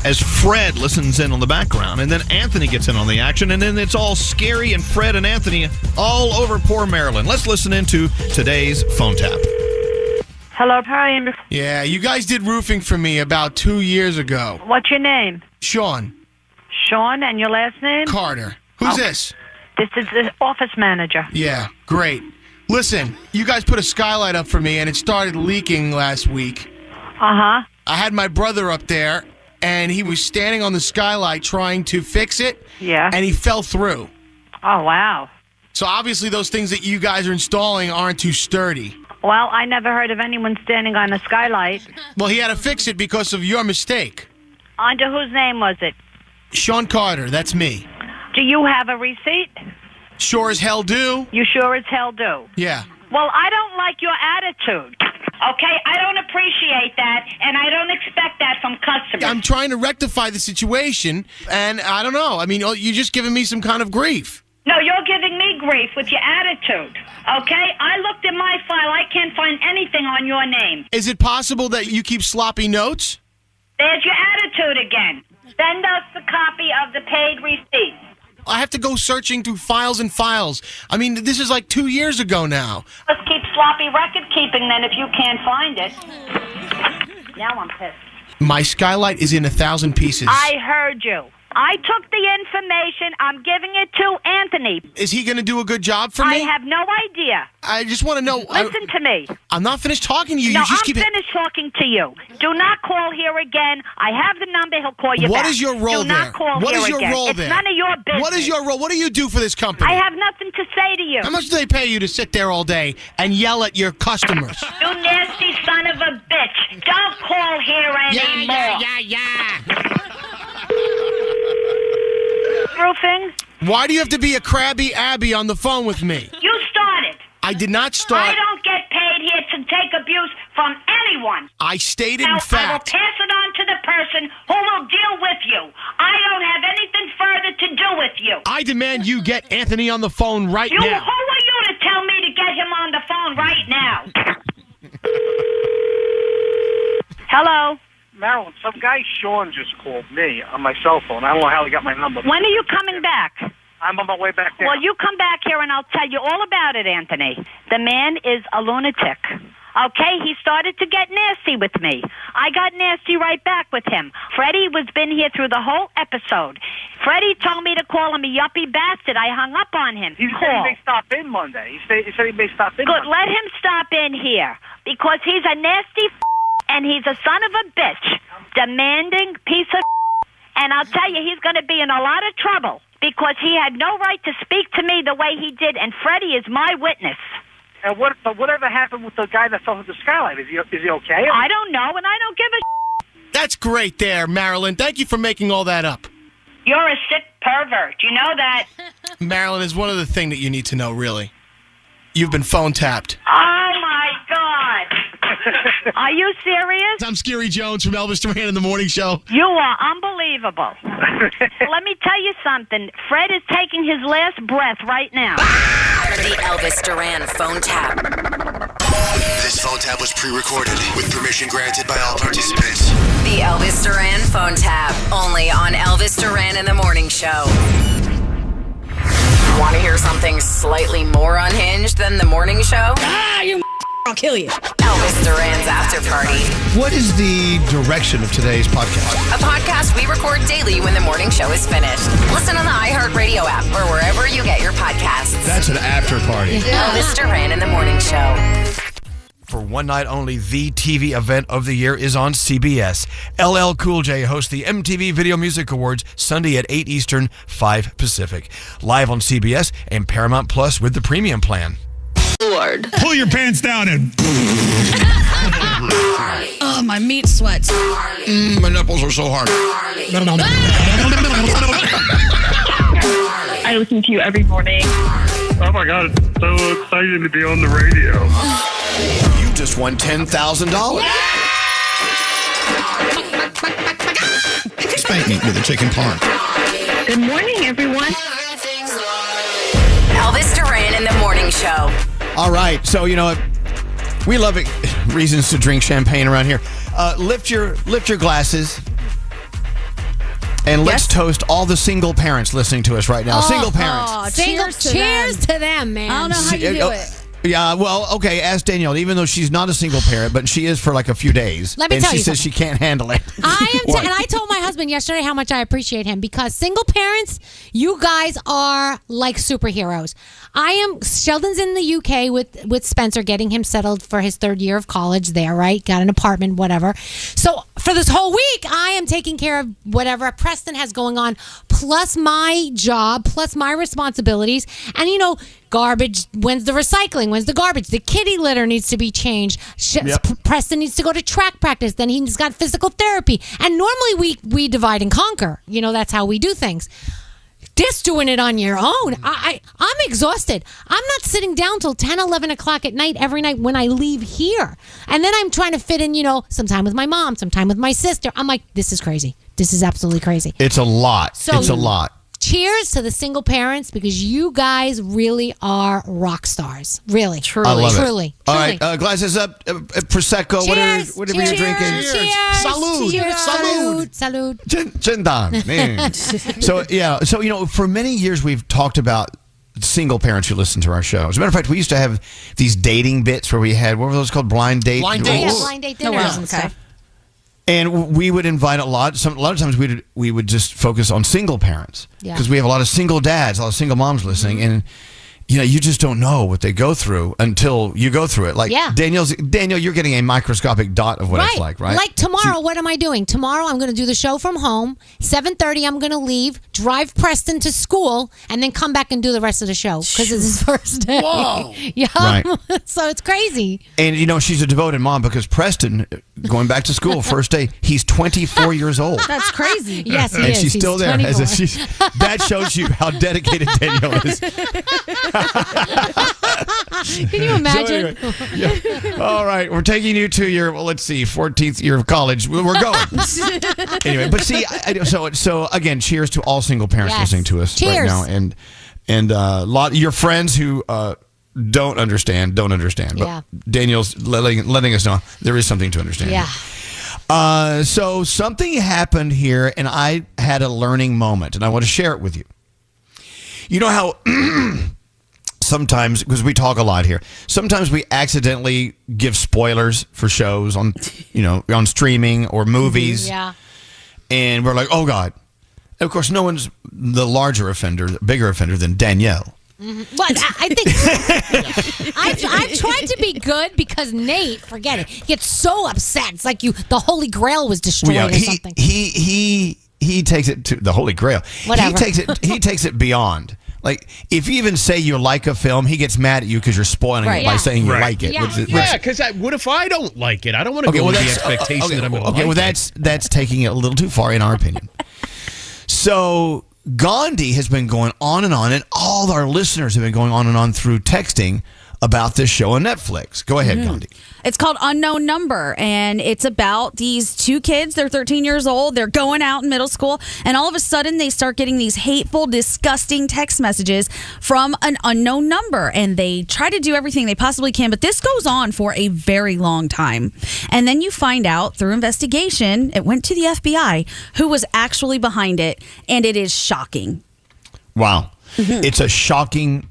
as Fred listens in on the background, and then Anthony gets in on the action, and then it's all Scary and Fred and Anthony all over poor Marilyn. Let's listen into today's phone tap. Hello, hi. Yeah, you guys did roofing for me about 2 years ago. What's your name? Sean. Sean, and your last name? Carter. Who's this? This is the office manager. Yeah, great. Listen, you guys put a skylight up for me, and it started leaking last week. Uh-huh. I had my brother up there, and he was standing on the skylight trying to fix it. Yeah. And he fell through. Oh, wow. So obviously those things that you guys are installing aren't too sturdy. Well, I never heard of anyone standing on a skylight. Well, he had to fix it because of your mistake. Under whose name was it? Sean Carter, that's me. Do you have a receipt? Sure as hell do. You sure as hell do. Yeah. Well, I don't like your attitude. Okay? I don't appreciate that, and I don't expect that from customers. I'm trying to rectify the situation, and I don't know. I mean, you're just giving me some kind of grief. No, you're giving me grief with your attitude. Okay? I looked in my file. I can't find anything on your name. Is it possible that you keep sloppy notes? There's your attitude again. Send us the copy of the paid receipt. I have to go searching through files and files. I mean, this is like 2 years ago now. Let's keep sloppy record keeping then if you can't find it. Now I'm pissed. My skylight is in 1,000 pieces. I heard you. I took the information. I'm giving it to Anthony. Is he going to do a good job for me? I have no idea. I just want to know. Listen to me. I'm not finished talking to you. No, you just I'm finished talking to you. Do not call here again. I have the number. He'll call you back. What is your role Do there? not call What here is your again. role It's there? none of your business. What is your role? What do you do for this company? I have nothing to say to you. How much do they pay you to sit there all day and yell at your customers? You nasty son of a bitch. Don't call here anymore. Yeah. Roofing? Why do you have to be a crabby Abby on the phone with me? You started. I did not start. I don't get paid here to take abuse from anyone. I stated Now, fact. I will pass it on to the person who will deal with you. I don't have anything further to do with you. I demand you get Anthony on the phone right Who now. are you to tell me to get him on the phone right now? Hello? Marilyn, some guy, Sean, just called me on my cell phone. I don't know how he got my number. When are you coming back? I'm on my way back there. Well, you come back here and I'll tell you all about it, Anthony. The man is a lunatic. Okay, he started to get nasty with me. I got nasty right back with him. Freddie was been here through the whole episode. Freddie told me to call him a yuppie bastard. I hung up on him. He said he may stop in Monday. He said he may stop in Good, Monday. let him stop in here. Because he's a nasty and he's a son of a bitch. Demanding piece of and I'll tell you, he's going to be in a lot of trouble. Because he had no right to speak to me the way he did, and Freddie is my witness. And whatever happened with the guy that fell with the skylight? Is he okay? I don't know, and I don't give a That's great there, Marilyn. Thank you for making all that up. You're a sick pervert. You know that? Marilyn is one other thing that you need to know, really. You've been phone tapped. Oh, my God. Are you serious? I'm Scary Jones from Elvis Duran in the Morning Show. You are unbelievable. Let me tell you something. Fred is taking his last breath right now. The Elvis Duran phone tap. This phone tap was pre-recorded with permission granted by all participants. The Elvis Duran phone tap. Only on Elvis Duran in the Morning Show. Want to hear something slightly more unhinged than the morning show? I'll kill you. Elvis Duran's After Party. What is the direction of today's podcast? A podcast we record daily when the morning show is finished. Listen on the iHeartRadio app or wherever you get your podcasts. That's an after party. Elvis Duran in the Morning Show. For one night only, the TV event of the year is on CBS. LL Cool J hosts the MTV Video Music Awards Sunday at 8 Eastern, 5 Pacific. Live on CBS and Paramount Plus with the premium plan. Lord. Pull your pants down and... Oh, my meat sweats. My nipples are so hard. I listen to you every morning. Oh, my God. It's so exciting to be on the radio. You just won $10,000. Spank me with a chicken parm. Good morning, everyone. Elvis Duran in the Morning Show. All right. So, you know what? We love it. Reasons to drink champagne around here. Lift your glasses. And let's toast all the single parents listening to us right now. Single parents. Cheers to them, man. I don't know how you do it. Yeah, well, okay, ask Danielle, even though she's not a single parent, but she is for like a few days. Let me and tell she you says something. she can't handle it. And I told my husband yesterday how much I appreciate him because single parents, you guys are like superheroes. Sheldon's in the UK with Spencer, getting him settled for his third year of college there, right? Got an apartment, whatever. So for this whole week, I am taking care of whatever Preston has going on. plus my job, plus my responsibilities. And, garbage, when's the recycling? When's the garbage? The kitty litter needs to be changed. Preston needs to go to track practice. Then he's got physical therapy. And normally we divide and conquer. That's how we do things. Just doing it on your own. I'm exhausted. I'm not sitting down till 10, 11 o'clock at night every night when I leave here. And then I'm trying to fit in, some time with my mom, some time with my sister. I'm like, this is crazy. This is absolutely crazy. It's a lot. It's a lot. Cheers to the single parents because you guys really are rock stars. Really. Truly. I love truly. It. All right. Glasses up. Prosecco. Cheers. Whatever you're drinking. Cheers. Salud. Salud. Salud. Chendan. Man. So, for many years we've talked about single parents who listen to our show. As a matter of fact, we used to have these dating bits where we had, what were those called? Blind date? Blind dates. Blind date dinners and stuff. And we would invite a lot of times we would just focus on single parents because we have a lot of single dads, a lot of single moms listening, and you just don't know what they go through until you go through it. Like Danielle, you're getting a microscopic dot of what it's like, right? Like tomorrow, what am I doing? Tomorrow I'm going to do the show from home. 7:30 I'm going to leave, drive Preston to school, and then come back and do the rest of the show because it's his first day. Whoa. Yeah. Right. So it's crazy. And she's a devoted mom because Preston, going back to school, first day, he's 24 years old. That's crazy. Yes, he and is. she's He's still there. 24. That shows you how dedicated Danielle is. Can you imagine? All right, we're taking you to your 14th year of college. We're going. Anyway, but see, so again, cheers to all single parents listening to us right now, and a lot your friends who don't understand. But Danielle's letting us know there is something to understand. Yeah. So something happened here, and I had a learning moment, and I want to share it with you. You know how sometimes, because we talk a lot here, sometimes we accidentally give spoilers for shows on streaming or movies. Yeah. And we're like, oh God. And of course, no one's the bigger offender than Danielle. Mm-hmm. But I think I've tried to be good because Nate, forget it, gets so upset. It's like the Holy Grail was destroyed or something. He takes it to the Holy Grail. Whatever. He takes it beyond. Like, if you even say you like a film, he gets mad at you because you're spoiling it by saying you like it. Because what if I don't like it? I don't want to go with the expectation that I'm going to like it. Okay, well, that's taking it a little too far in our opinion. So, Gandhi has been going on, and all our listeners have been going on through texting about this show on Netflix. Go ahead, Gandhi. It's called Unknown Number, and it's about these two kids. They're 13 years old. They're going out in middle school, and all of a sudden they start getting these hateful, disgusting text messages from an unknown number, and they try to do everything they possibly can, but this goes on for a very long time. And then you find out through investigation, it went to the FBI, who was actually behind it, and it is shocking. Wow. It's a shocking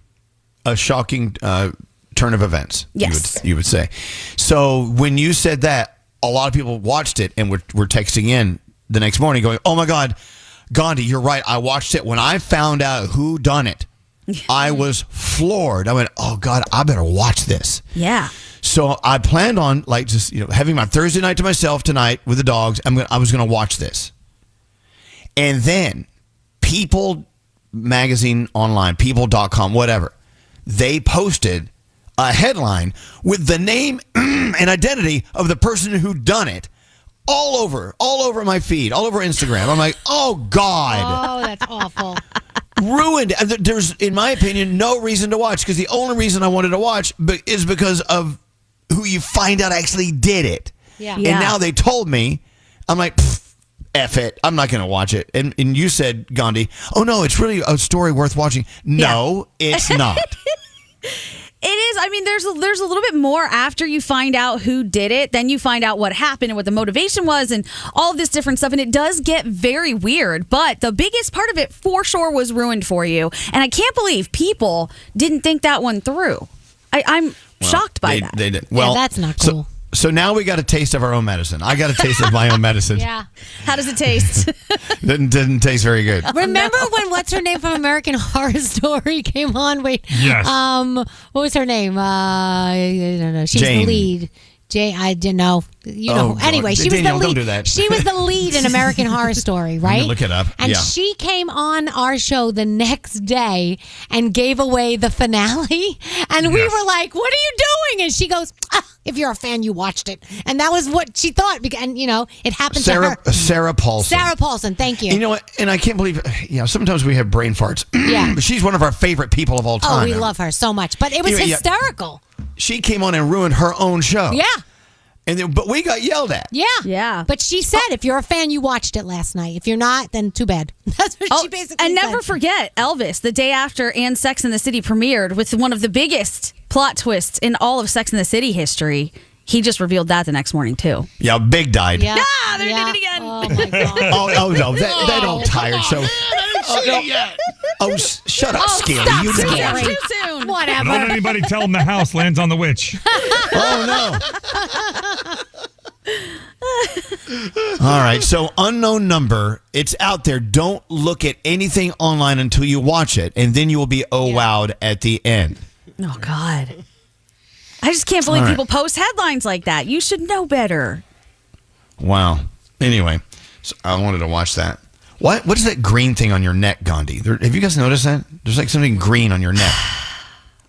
turn of events. Yes. You would say. So when you said that, a lot of people watched it and were texting in the next morning going, oh my God, Gandhi, you're right. I watched it. When I found out who done it, I was floored. I went, oh God, I better watch this. Yeah. So I planned on just having my Thursday night to myself tonight with the dogs. I was going to watch this. And then People Magazine online, people.com, whatever, they posted a headline with the name and identity of the person who done it all over my feed, all over Instagram. I'm like, oh God. Oh, that's awful. Ruined. There's, in my opinion, no reason to watch, because the only reason I wanted to watch is because of who you find out actually did it. Yeah. And now they told me, I'm like, F it. I'm not going to watch it. And you said, Gandhi, oh no, it's really a story worth watching. No, it's not. It is. I mean, there's a little bit more after you find out who did it. Then you find out what happened and what the motivation was and all of this different stuff. And it does get very weird. But the biggest part of it for sure was ruined for you. And I can't believe people didn't think that one through. I'm shocked by that. They did. Well, that's not cool. So now we got a taste of our own medicine. I got a taste of my own medicine. Yeah. How does it taste? Didn't taste very good. Remember when what's her name from American Horror Story came on? Wait. Yes. What was her name? I don't know. She was Jane. the lead. I didn't know. God. Anyway, she was Danielle, the lead. don't do that. She was the lead in American Horror Story, right? Look it up. And Yeah. she came on our show the next day and gave away the finale. And we were like, "What are you doing?" And she goes, "If you're a fan, you watched it." And that was what she thought. And it happened to her. Sarah Paulson. Sarah Paulson, thank you. You know what? And I can't believe, sometimes we have brain farts. Yeah. But she's one of our favorite people of all time. Oh, we love her so much. But it was Yeah. hysterical. She came on and ruined her own show. Yeah. But we got yelled at. Yeah. But she said, if you're a fan, you watched it last night. If you're not, then too bad. That's what she basically and said. never forget Elvis, the day after and Sex and the City premiered with one of the biggest plot twists in all of Sex and the City history. He just revealed that the next morning, too. Yeah, Big died. Yeah. They did it again. Oh, my God. Oh no, that all tired. So, shut up, Scary. Stop, You know Scary. Too soon. Whatever. Don't anybody tell him the house lands on the witch. Oh no. All right, so unknown number. It's out there. Don't look at anything online until you watch it, and then you will be wowed at the end. Oh, God. I just can't believe All right. people post headlines like that. You should know better. Wow. Anyway, so I wanted to watch that. What is that green thing on your neck, Gandhi? Have you guys noticed that? There's like something green on your neck.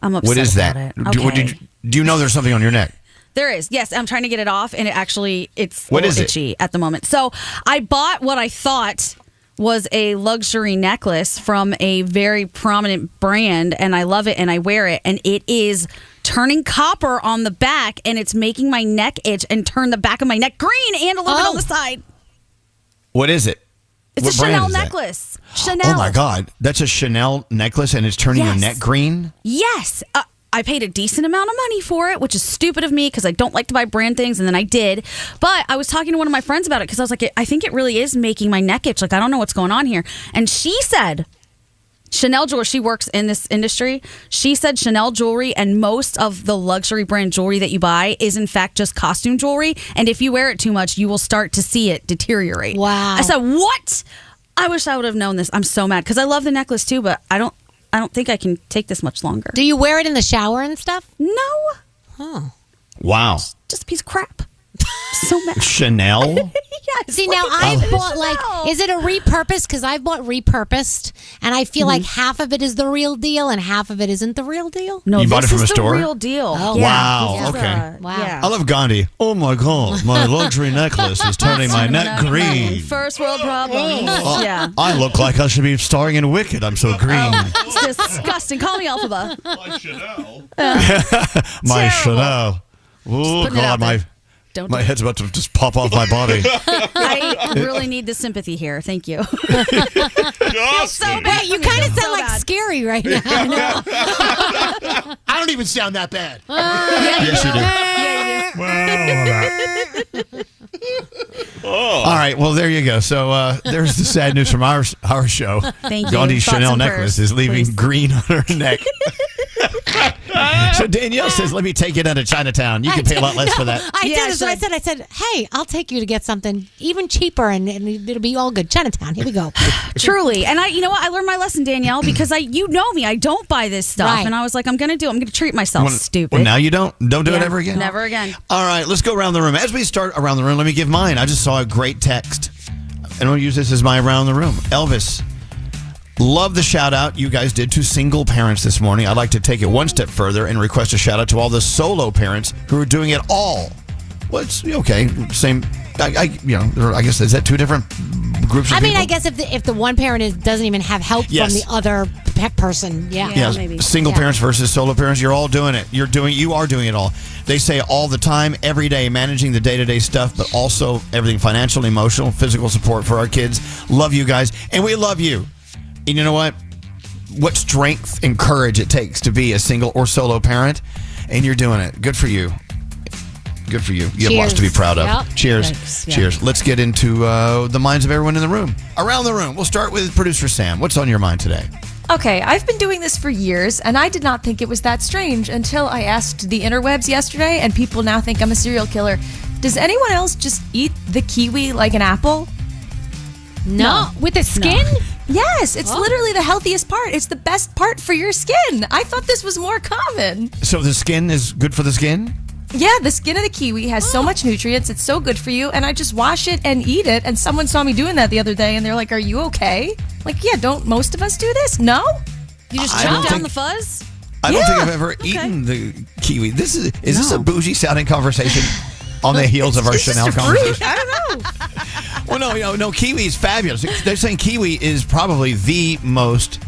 I'm upset What is about that? it. Okay. Do you know there's something on your neck? There is. Yes, I'm trying to get it off, and it's What a is little it? itchy at the moment. So I bought what I thought was a luxury necklace from a very prominent brand, and I love it, and I wear it, and it is turning copper on the back, and it's making my neck itch and turn the back of my neck green and a little bit on the side. What is it? It's What a brand Chanel is that? necklace. Chanel. Oh my God, that's a Chanel necklace, and it's turning your Yes. neck green. Yes. I paid a decent amount of money for it, which is stupid of me because I don't like to buy brand things, and then I did. But I was talking to one of my friends about it because I was like, I think it really is making my neck itch. Like, I don't know what's going on here. And she said, Chanel jewelry, she works in this industry. She said Chanel jewelry and most of the luxury brand jewelry that you buy is in fact just costume jewelry. And if you wear it too much, you will start to see it deteriorate. Wow. I said, what? I wish I would have known this. I'm so mad because I love the necklace too, but I don't think I can take this much longer. Do you wear it in the shower and stuff? No. Huh. Wow. Just a piece of crap. So mad. Chanel. Yes. See, now I've bought is it a repurposed? Because I've bought repurposed, and I feel like half of it is the real deal and half of it isn't the real deal. No, You bought it this from a is store? the real deal. Oh, Wow. This is, Okay. Wow. Yeah. I love Gandhi. Oh my God, my luxury necklace is turning my neck green. First world problems. Yeah. I look like I should be starring in Wicked. I'm so green. It's disgusting. Call me Alphaba. My Chanel. Oh putting it God, out there. my Don't head's about to just pop off my body. I really need the sympathy here. Thank you. Wait, you kind of sound like Scary right now. I don't even sound that bad. Yes, you do. All right, well, there you go. So there's the sad news from our show. Thank you. Gandhi's Thoughts Chanel and necklace prayers, is leaving please. green on her neck. So Danielle says, let me take you down to Chinatown. You can pay a lot less for that. I Yeah, did. That's what I said. I said, hey, I'll take you to get something even cheaper, and it'll be all good. Chinatown. Here we go. Truly. And you know what? I learned my lesson, Danielle, because you know me. I don't buy this stuff. Right. And I was like, I'm going to treat myself. Stupid. Well, now you don't do it Yeah, ever again? Never again. All right, let's go around the room. As we start around the room, let me give mine. I just saw a great text. And I'm going to use this as my around the room. Elvis, love the shout out you guys did to single parents this morning. I'd like to take it one step further and request a shout out to all the solo parents who are doing it all. Well, it's okay. Same. I guess, is that two different groups of I mean, people? I guess if the one parent doesn't even have help Yes. from the other person, yeah. Yes, maybe. single Yeah. parents versus solo parents. You're all doing it. You are doing it all. They say all the time, every day, managing the day-to-day stuff, but also everything financial, emotional, physical support for our kids. Love you guys, and we love you. And you know what? What strength and courage it takes to be a single or solo parent, and you're doing it. Good for you. Good for you. You have lots to be proud of. Yep. Cheers. Thanks. Yeah. Cheers. Let's get into the minds of everyone in the room. Around the room. We'll start with producer Sam. What's on your mind today? Okay, I've been doing this for years, and I did not think it was that strange until I asked the interwebs yesterday, and people now think I'm a serial killer. Does anyone else just eat the kiwi like an apple? No. With the skin? Yes, it's literally the healthiest part. It's the best part for your skin. I thought this was more common. So the skin is good for the skin? Yeah, the skin of the kiwi has so much nutrients. It's so good for you. And I just wash it and eat it. And someone saw me doing that the other day, and they're like, "Are you okay?" Like, yeah, don't most of us do this? No? You just chop down the fuzz? I don't think I've ever eaten the kiwi. Is this a bougie sounding conversation on the heels of our Chanel conversation? I don't know. Well, no, kiwi is fabulous. They're saying kiwi is probably the most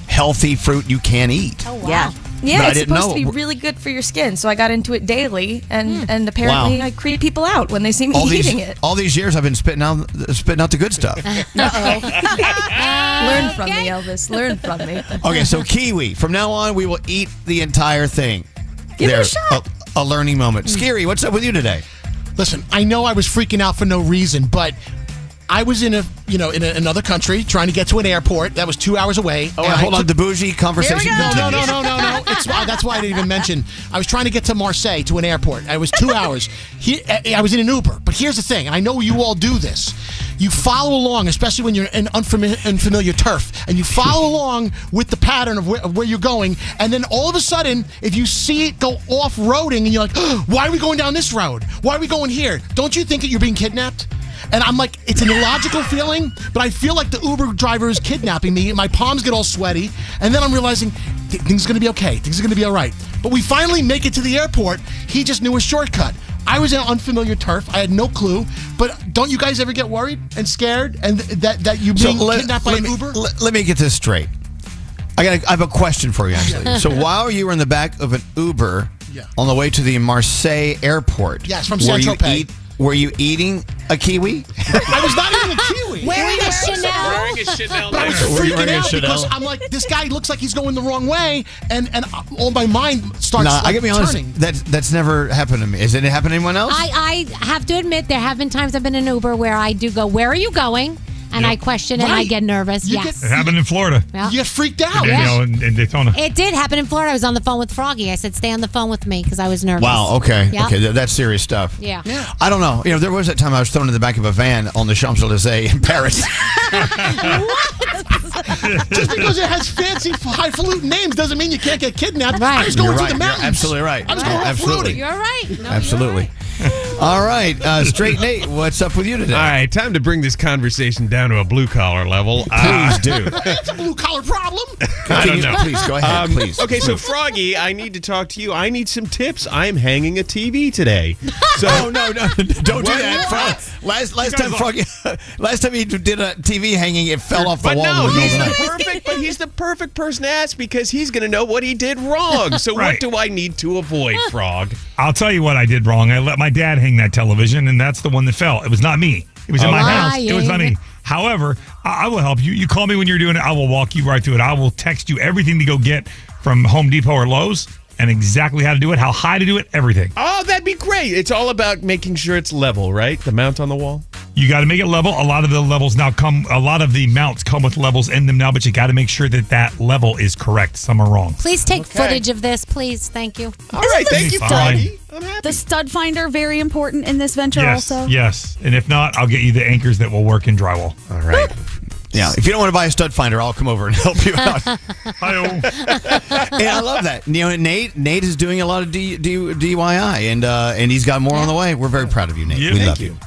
healthy fruit you can eat. Oh, wow. Yeah. Yeah, But I it's didn't supposed know. to be really good for your skin. So I got into it daily, and apparently Wow. I creep people out when they see me eating it. All these years I've been spitting out the good stuff. Learn from me, Elvis. Learn from me. Okay, so kiwi. From now on, we will eat the entire thing. Give it a shot. A learning moment. Scary, what's up with you today? Listen, I know I was freaking out for no reason, but I was in another country trying to get to an airport that was 2 hours away. Oh, hold on. The bougie conversation continues. No. That's why I didn't even mention. I was trying to get to Marseille to an airport. I was 2 hours. I was in an Uber. But here's the thing. And I know you all do this. You follow along, especially when you're in unfamiliar turf, and you follow along with the pattern of where you're going. And then all of a sudden, if you see it go off-roading, and you're like, oh, why are we going down this road? Why are we going here? Don't you think that you're being kidnapped? And I'm like, it's an illogical feeling, but I feel like the Uber driver is kidnapping me. My palms get all sweaty. And then I'm realizing things are going to be okay. Things are going to be all right. But we finally make it to the airport. He just knew a shortcut. I was in unfamiliar turf. I had no clue. But don't you guys ever get worried and scared and that you're being kidnapped by an Uber? Let me get this straight. I have a question for you, actually. So while you were in the back of an Uber on the way to the Marseille airport, yes, from Saint-Tropez. Were you eating a kiwi? I was not eating a kiwi. Wearing a Chanel. Wearing a Chanel. But I was freaking out because I'm like, this guy looks like he's going the wrong way, and all my mind starts I gotta be honest, turning. that's never happened to me. Has it happened to anyone else? I have to admit, there have been times I've been in Uber where I do go, "Where are you going?" And I question and I get nervous. Yes. It happened in Florida. Yeah. You get freaked out. In Daytona. It did happen in Florida. I was on the phone with Froggy. I said, "Stay on the phone with me," because I was nervous. Wow. Okay. Yep. Okay. That's serious stuff. Yeah. I don't know. There was that time I was thrown in the back of a van on the Champs-Élysées in Paris. Just because it has fancy, highfalutin names doesn't mean you can't get kidnapped. I was going through the mountains. You're absolutely right. I was going off-roading. You're right. No, Absolutely. All right. Straight Nate, what's up with you today? All right, time to bring this conversation down to a blue-collar level. Please do. It's a blue-collar problem. I don't know. Please, go ahead. Please. Okay, so Froggy, I need to talk to you. I need some tips. I'm hanging a TV today. So no. Don't do that. Last time he did a TV hanging, it fell off the wall. No, in the middle of the night. he's the perfect person to ask because he's going to know what he did wrong. So what do I need to avoid, Frog? I'll tell you what I did wrong. I let my dad hang that television, and that's the one that fell. It was not me. It was in my house. It was not me. However, I will help you. You call me when you're doing it. I will walk you right through it. I will text you everything to go get from Home Depot or Lowe's and exactly how to do it, how high to do it, everything. Oh, that'd be great. It's all about making sure it's level, right? The mount on the wall. You got to make it level. A lot of the mounts come with levels in them now, but you got to make sure that level is correct. Some are wrong. Please take footage of this, please. Thank you. All right, thank you, Froggy. I'm happy. The stud finder, very important in this venture also. Yes. And if not, I'll get you the anchors that will work in drywall. All right. Yeah, if you don't want to buy a stud finder, I'll come over and help you out. And I love that. Nate is doing a lot of DIY, and he's got more on the way. We're very proud of you, Nate. We love you.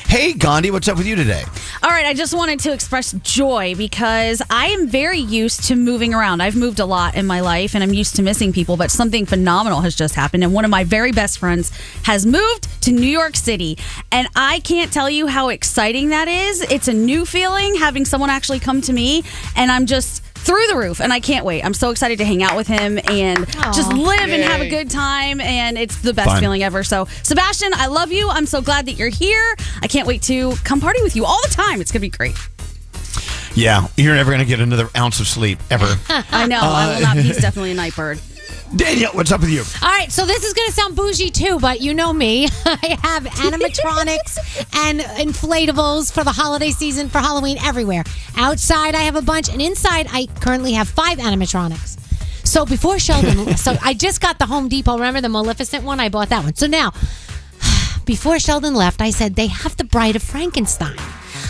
Hey, Gandhi, what's up with you today? All right, I just wanted to express joy because I am very used to moving around. I've moved a lot in my life, and I'm used to missing people, but something phenomenal has just happened, and one of my very best friends has moved to New York City, and I can't tell you how exciting that is. It's a new feeling having someone actually come to me, and I'm just through the roof, and I can't wait. I'm so excited to hang out with him and just live and have a good time, and it's the best feeling ever. So, Sebastian, I love you. I'm so glad that you're here. I can't wait to come party with you all the time. It's going to be great. Yeah, you're never going to get another ounce of sleep, ever. I know. I will not. He's definitely a night bird. Danielle, what's up with you? All right, so this is going to sound bougie too, but you know me. I have animatronics and inflatables for the holiday season, for Halloween, everywhere. Outside, I have a bunch, and inside, I currently have 5 animatronics. So before Sheldon, I just got the Home Depot. Remember the Maleficent one? I bought that one. So now, before Sheldon left, I said, they have the Bride of Frankenstein.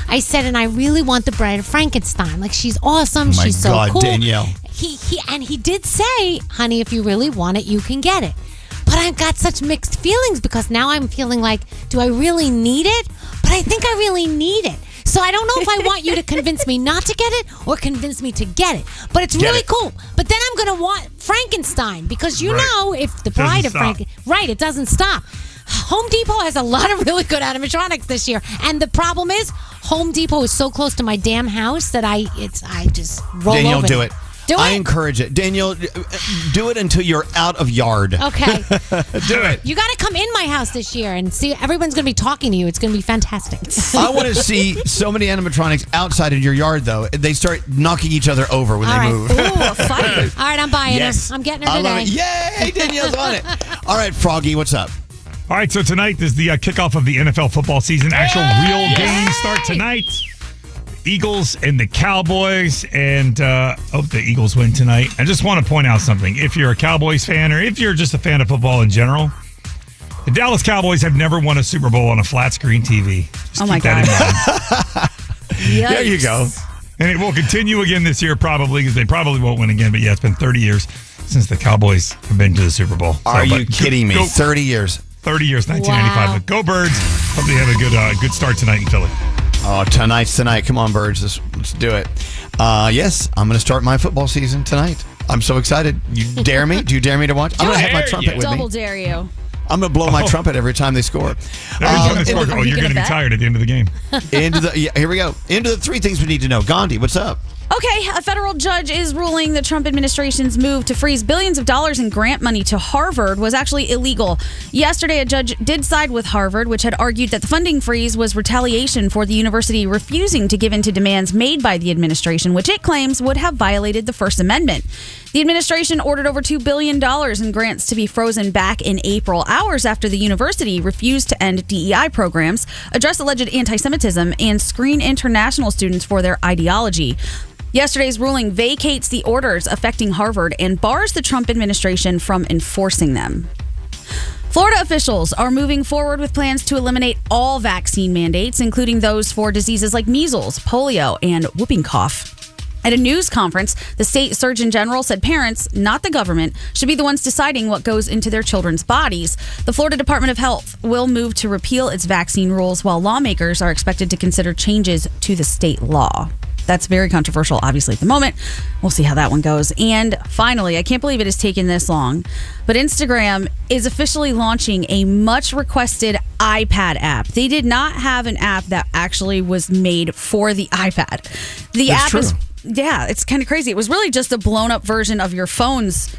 I said, and I really want the Bride of Frankenstein. Like, she's awesome. She's so cool. Danielle. He did say, honey, if you really want it, you can get it. But I've got such mixed feelings because now I'm feeling like, do I really need it? But I think I really need it. So I don't know if I want you to convince me not to get it or convince me to get it. But it's really cool. But then I'm going to want Frankenstein because you know if the bride of Frankenstein... Right, it doesn't stop. Home Depot has a lot of really good animatronics this year. And the problem is, Home Depot is so close to my damn house that I just roll Danielle, over. do it. Do I it? encourage it. Danielle, do it until you're out of yard. Okay. Do it. You got to come in my house this year and see. Everyone's going to be talking to you. It's going to be fantastic. I want to see so many animatronics outside of your yard, though. They start knocking each other over when they move. Ooh, a fight. All right, I'm buying her. I'm getting her I today. love it. Yay, Danielle's on it. All right, Froggy, what's up? All right, so tonight is the kickoff of the NFL football season. Actual real games start tonight. Eagles and the Cowboys, and hope the Eagles win tonight. I just want to point out something. If you're a Cowboys fan or if you're just a fan of football in general, the Dallas Cowboys have never won a Super Bowl on a flat screen TV. Just oh my keep that God. in mind. There you go. And it will continue again this year probably because they probably won't win again. But yeah, it's been 30 years since the Cowboys have been to the Super Bowl. Are you kidding me? 30 years. 30 years, 1995. Wow. But go Birds. Hope they have a good start tonight in Philly. Oh, tonight's tonight. Come on, Birds. Let's do it. Yes, I'm going to start my football season tonight. I'm so excited. You dare me? Do you dare me to watch? I'm going to have my trumpet with me. Double dare you. I'm going to blow my trumpet every time they score. Every time they score, you're going to be tired at the end of the game. Here we go. Into the three things we need to know. Gandhi, what's up? Okay, a federal judge is ruling the Trump administration's move to freeze billions of dollars in grant money to Harvard was actually illegal. Yesterday, a judge did side with Harvard, which had argued that the funding freeze was retaliation for the university refusing to give in to demands made by the administration, which it claims would have violated the First Amendment. The administration ordered over $2 billion in grants to be frozen back in April, hours after the university refused to end DEI programs, address alleged anti-Semitism, and screen international students for their ideology. Yesterday's ruling vacates the orders affecting Harvard and bars the Trump administration from enforcing them. Florida officials are moving forward with plans to eliminate all vaccine mandates, including those for diseases like measles, polio, and whooping cough. At a news conference, the state surgeon general said parents, not the government, should be the ones deciding what goes into their children's bodies. The Florida Department of Health will move to repeal its vaccine rules, while lawmakers are expected to consider changes to the state law. That's very controversial, obviously, at the moment. We'll see how that one goes. And finally, I can't believe it has taken this long, but Instagram is officially launching a much requested iPad app. They did not have an app that actually was made for the iPad. The app is, it's kind of crazy. It was really just a blown up version of your phone's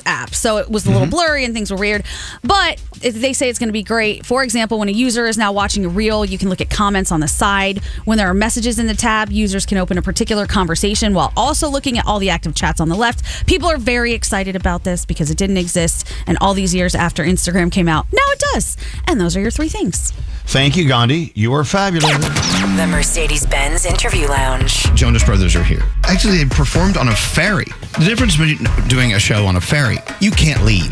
app. So it was a little blurry and things were weird. But they say it's going to be great. For example, when a user is now watching a reel, you can look at comments on the side. When there are messages in the tab, users can open a particular conversation while also looking at all the active chats on the left. People are very excited about this because it didn't exist. And all these years after Instagram came out, now it does. And those are your three things. Thank you, Gandhi. You are fabulous. The Mercedes-Benz Interview Lounge. Jonas Brothers are here. Actually, they performed on a ferry. The difference between doing a show on a ferry, you can't leave.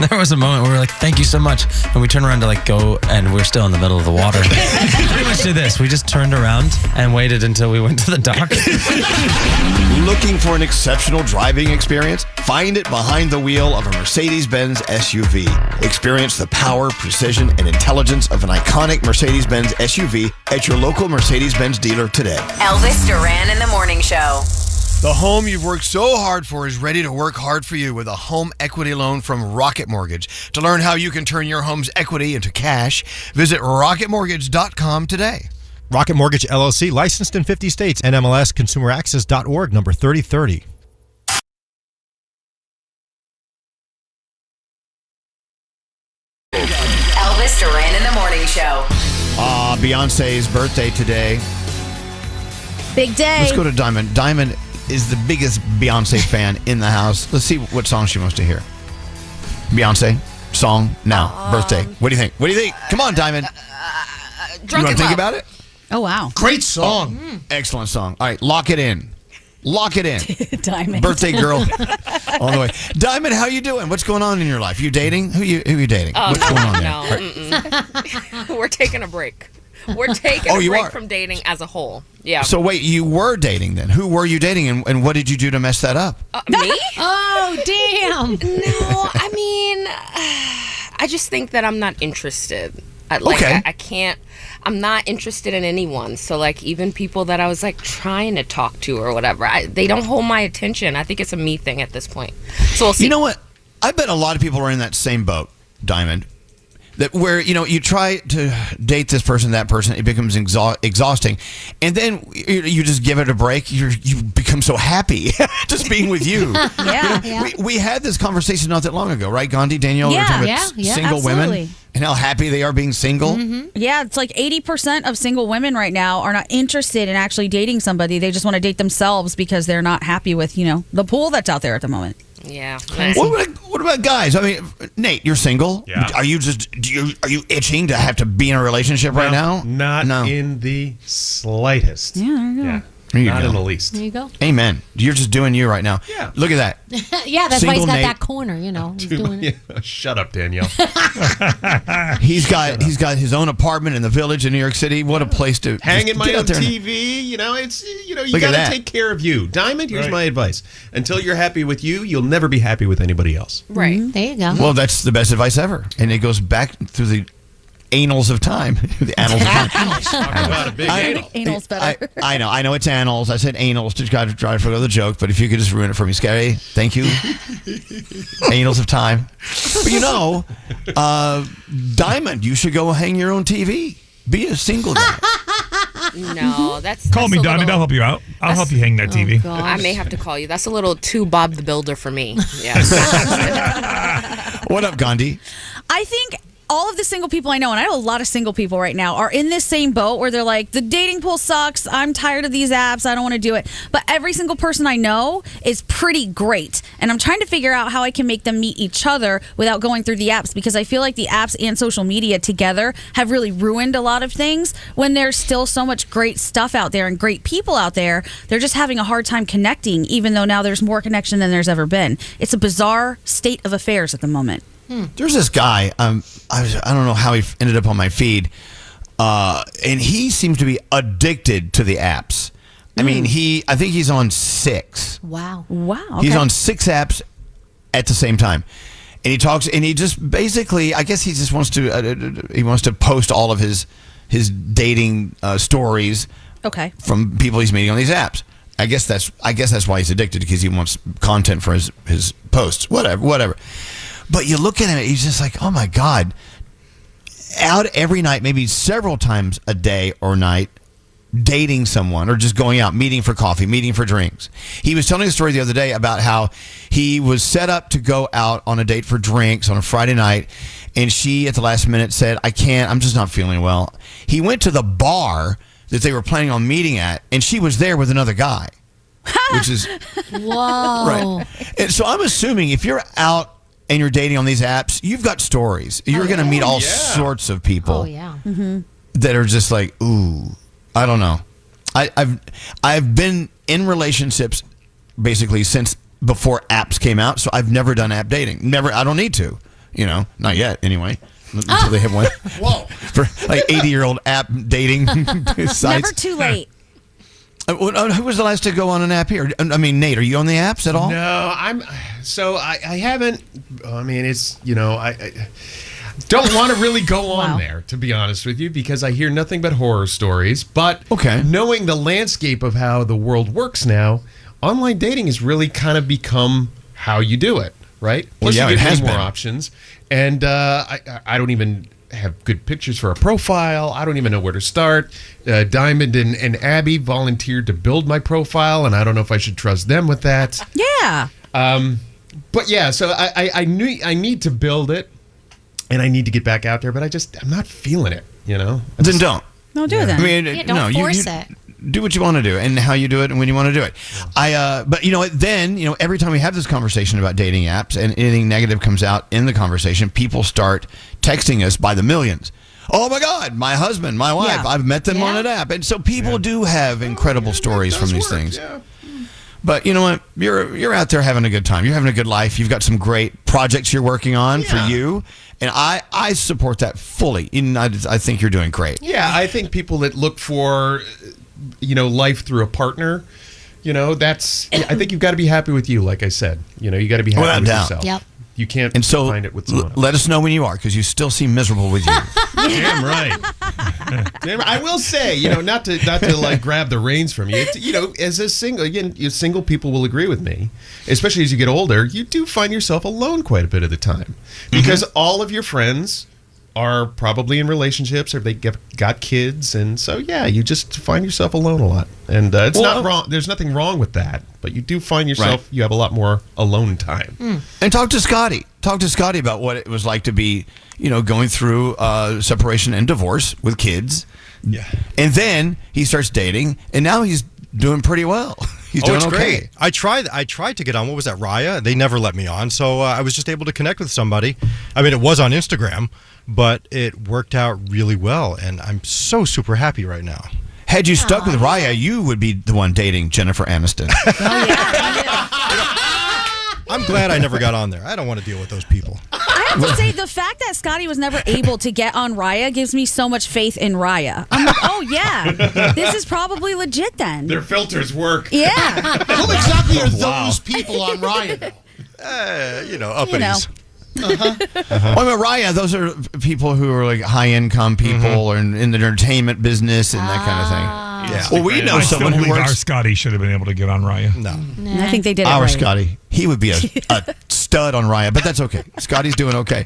There was a moment where we were like, thank you so much. And we turned around to go, and we're still in the middle of the water. We pretty much did this. We just turned around and waited until we went to the dock. Looking for an exceptional driving experience? Find it behind the wheel of a Mercedes-Benz SUV. Experience the power, precision, and intelligence of an iconic Mercedes-Benz SUV at your local Mercedes-Benz dealer today. Elvis Duran in the Morning Show. The home you've worked so hard for is ready to work hard for you with a home equity loan from Rocket Mortgage. To learn how you can turn your home's equity into cash, visit rocketmortgage.com today. Rocket Mortgage LLC, licensed in 50 states. NMLS ConsumerAccess.org, number 3030. Elvis Duran in the Morning Show. Beyonce's birthday today. Big day. Let's go to Diamond. Diamond is the biggest Beyonce fan in the house. Let's see what song she wants to hear. Beyonce, song, now, birthday. What do you think? What do you think? Come on, Diamond. You want to think about it? Oh, wow. Great song. Excellent song. All right, lock it in. Lock it in. Diamond. Birthday girl on the way. Diamond, how you doing? What's going on in your life? You dating? Who you dating? What's going on there? No. We're taking a break. We're taking a break from dating as a whole. Yeah. So wait, you were dating then. Who were you dating and what did you do to mess that up? Me? Oh, damn. No, I mean... I just think that I'm not interested. Okay. I can't. I'm not interested in anyone. So like even people that I was like trying to talk to or whatever, they don't hold my attention. I think it's a me thing at this point. So we'll see. You know what? I bet a lot of people are in that same boat, Diamond. That where you try to date this person, that person, it becomes exhausting, and then you just give it a break. You become so happy just being with you. We had this conversation not that long ago, right, Gandhi, Danielle? We were talking about single absolutely. women and how happy they are being single. Yeah, it's like 80% of single women right now are not interested in actually dating somebody. They just want to date themselves because they're not happy with the pool that's out there at the moment. Yeah. What about guys? I mean, Nate, you're single. Yeah. Are you itching to have to be in a relationship right now? Not in the slightest. Yeah, there you go. Yeah. There you Not go. in the least. There you go. Amen. You're just doing you right now. Yeah. Look at that. Yeah, that's why he's Single got Nate. that corner, He's doing it. Shut up, Danielle. He's got his own apartment in the Village in New York City. What a place to Hanging just my get own out there and- TV. You Look at got that. to take care of you. Diamond, here's my advice. Until you're happy with you, you'll never be happy with anybody else. Right. There you go. Well, that's the best advice ever, and it goes back through the annals of time. The annals of time. Talk about a big anal. Anal's better. I know it's annals. I said annals to try to for the joke, but if you could just ruin it for me, Scary, thank you. Annals of time. But Diamond, you should go hang your own TV. Be a single guy. No, that's Call me, a Diamond. little- I'll help you out. I'll help you hang that TV. I may have to call you. That's a little too Bob the Builder for me. Yeah. What up, Gandhi? I think all of the single people I know, and I know a lot of single people right now, are in this same boat where they're like, the dating pool sucks. I'm tired of these apps. I don't want to do it. But every single person I know is pretty great. And I'm trying to figure out how I can make them meet each other without going through the apps, because I feel like the apps and social media together have really ruined a lot of things. When there's still so much great stuff out there and great people out there, they're just having a hard time connecting, even though now there's more connection than there's ever been. It's a bizarre state of affairs at the moment. There's this guy. I don't know how he ended up on my feed, and he seems to be addicted to the apps. I mean, I think he's on 6. Wow. Okay. He's on 6 apps at the same time, and he talks, and he just basically, I guess he just wants to post all of his dating stories. Okay. From people he's meeting on these apps. I guess that's why he's addicted, because he wants content for his posts. Whatever. But you look at him, he's just like, oh my God, out every night, maybe several times a day or night, dating someone or just going out, meeting for coffee, meeting for drinks. He was telling a story the other day about how he was set up to go out on a date for drinks on a Friday night, and she at the last minute said, I can't, I'm just not feeling well. He went to the bar that they were planning on meeting at, and she was there with another guy, which is Whoa. right. And so I'm assuming if you're out and you're dating on these apps, you've got stories. You're going to meet all sorts of people Oh, yeah. that are just like, ooh, I don't know. I've been in relationships basically since before apps came out, so I've never done app dating. Never. I don't need to. Not yet anyway. Until they have one. Whoa. For like 80-year-old app dating sites. Never too late. Who was the last to go on an app here? I mean, Nate, are you on the apps at all? No, I haven't. I mean, it's I don't want to really go on there, to be honest with you, because I hear nothing but horror stories. But knowing the landscape of how the world works now, online dating has really kind of become how you do it, right? Plus, Well, yeah, you it get has more been. options, and I don't even have good pictures for a profile. I don't even know where to start. Diamond and Abby volunteered to build my profile, and I don't know if I should trust them with that. Yeah. But yeah, so I knew I need to build it, and I need to get back out there, but I'm not feeling it. Then don't. No, do it then. I mean, don't force it. Do what you want to do and how you do it and when you want to do it. But then every time we have this conversation about dating apps and anything negative comes out in the conversation, people start texting us by the millions. Oh my God, my husband, my wife, I've met them on an app. And so people do have incredible stories from these things. Yeah. But you know what? You're out there having a good time. You're having a good life. You've got some great projects you're working on for you. And I support that fully. And I think you're doing great. Yeah, I think people that look for life through a partner, I think you've got to be happy with you, like I said. You got to be happy Without with doubt. yourself. Yep. You can't And so find it with someone else. let us know when you are, because you still seem miserable with you. Damn right. Damn right. I will say, not to like grab the reins from you. As a single, again, single people will agree with me, especially as you get older. You do find yourself alone quite a bit of the time because all of your friends are probably in relationships or they got kids, and so you just find yourself alone a lot. And it's not wrong. There's nothing wrong with that, but you do find yourself you have a lot more alone time. And talk to Scotty. Talk to Scotty about what it was like to be, going through separation and divorce with kids. Yeah. And then he starts dating, and now he's doing pretty well. He's doing it's okay. great. I tried to get on. What was that, Raya? They never let me on, so I was just able to connect with somebody. I mean, it was on Instagram, but it worked out really well, and I'm so super happy right now. Had you stuck with Raya, you would be the one dating Jennifer Aniston. I'm glad I never got on there. I don't want to deal with those people. I have to say, the fact that Scotty was never able to get on Raya gives me so much faith in Raya. I'm like, oh yeah, this is probably legit then. Their filters work. Yeah. Who exactly are those people on Raya? Uppity. Well, Raya, those are people who are like high-income people or in the entertainment business and that kind of thing. Yeah. Well, we know I someone still who believe our works. Scotty should have been able to get on Raya. No. I think they did it Our right. Scotty, he would be a stud on Raya, but that's okay. Scotty's doing okay.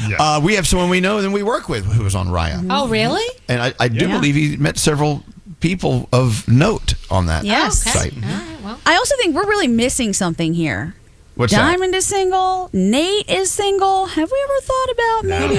Yeah. We have someone we know and we work with who was on Raya, Oh, really? and I do believe he met several people of note on that Yes. site. All right, well. I also think we're really missing something here. What's that? Diamond is single. Nate is single. Have we ever thought about maybe?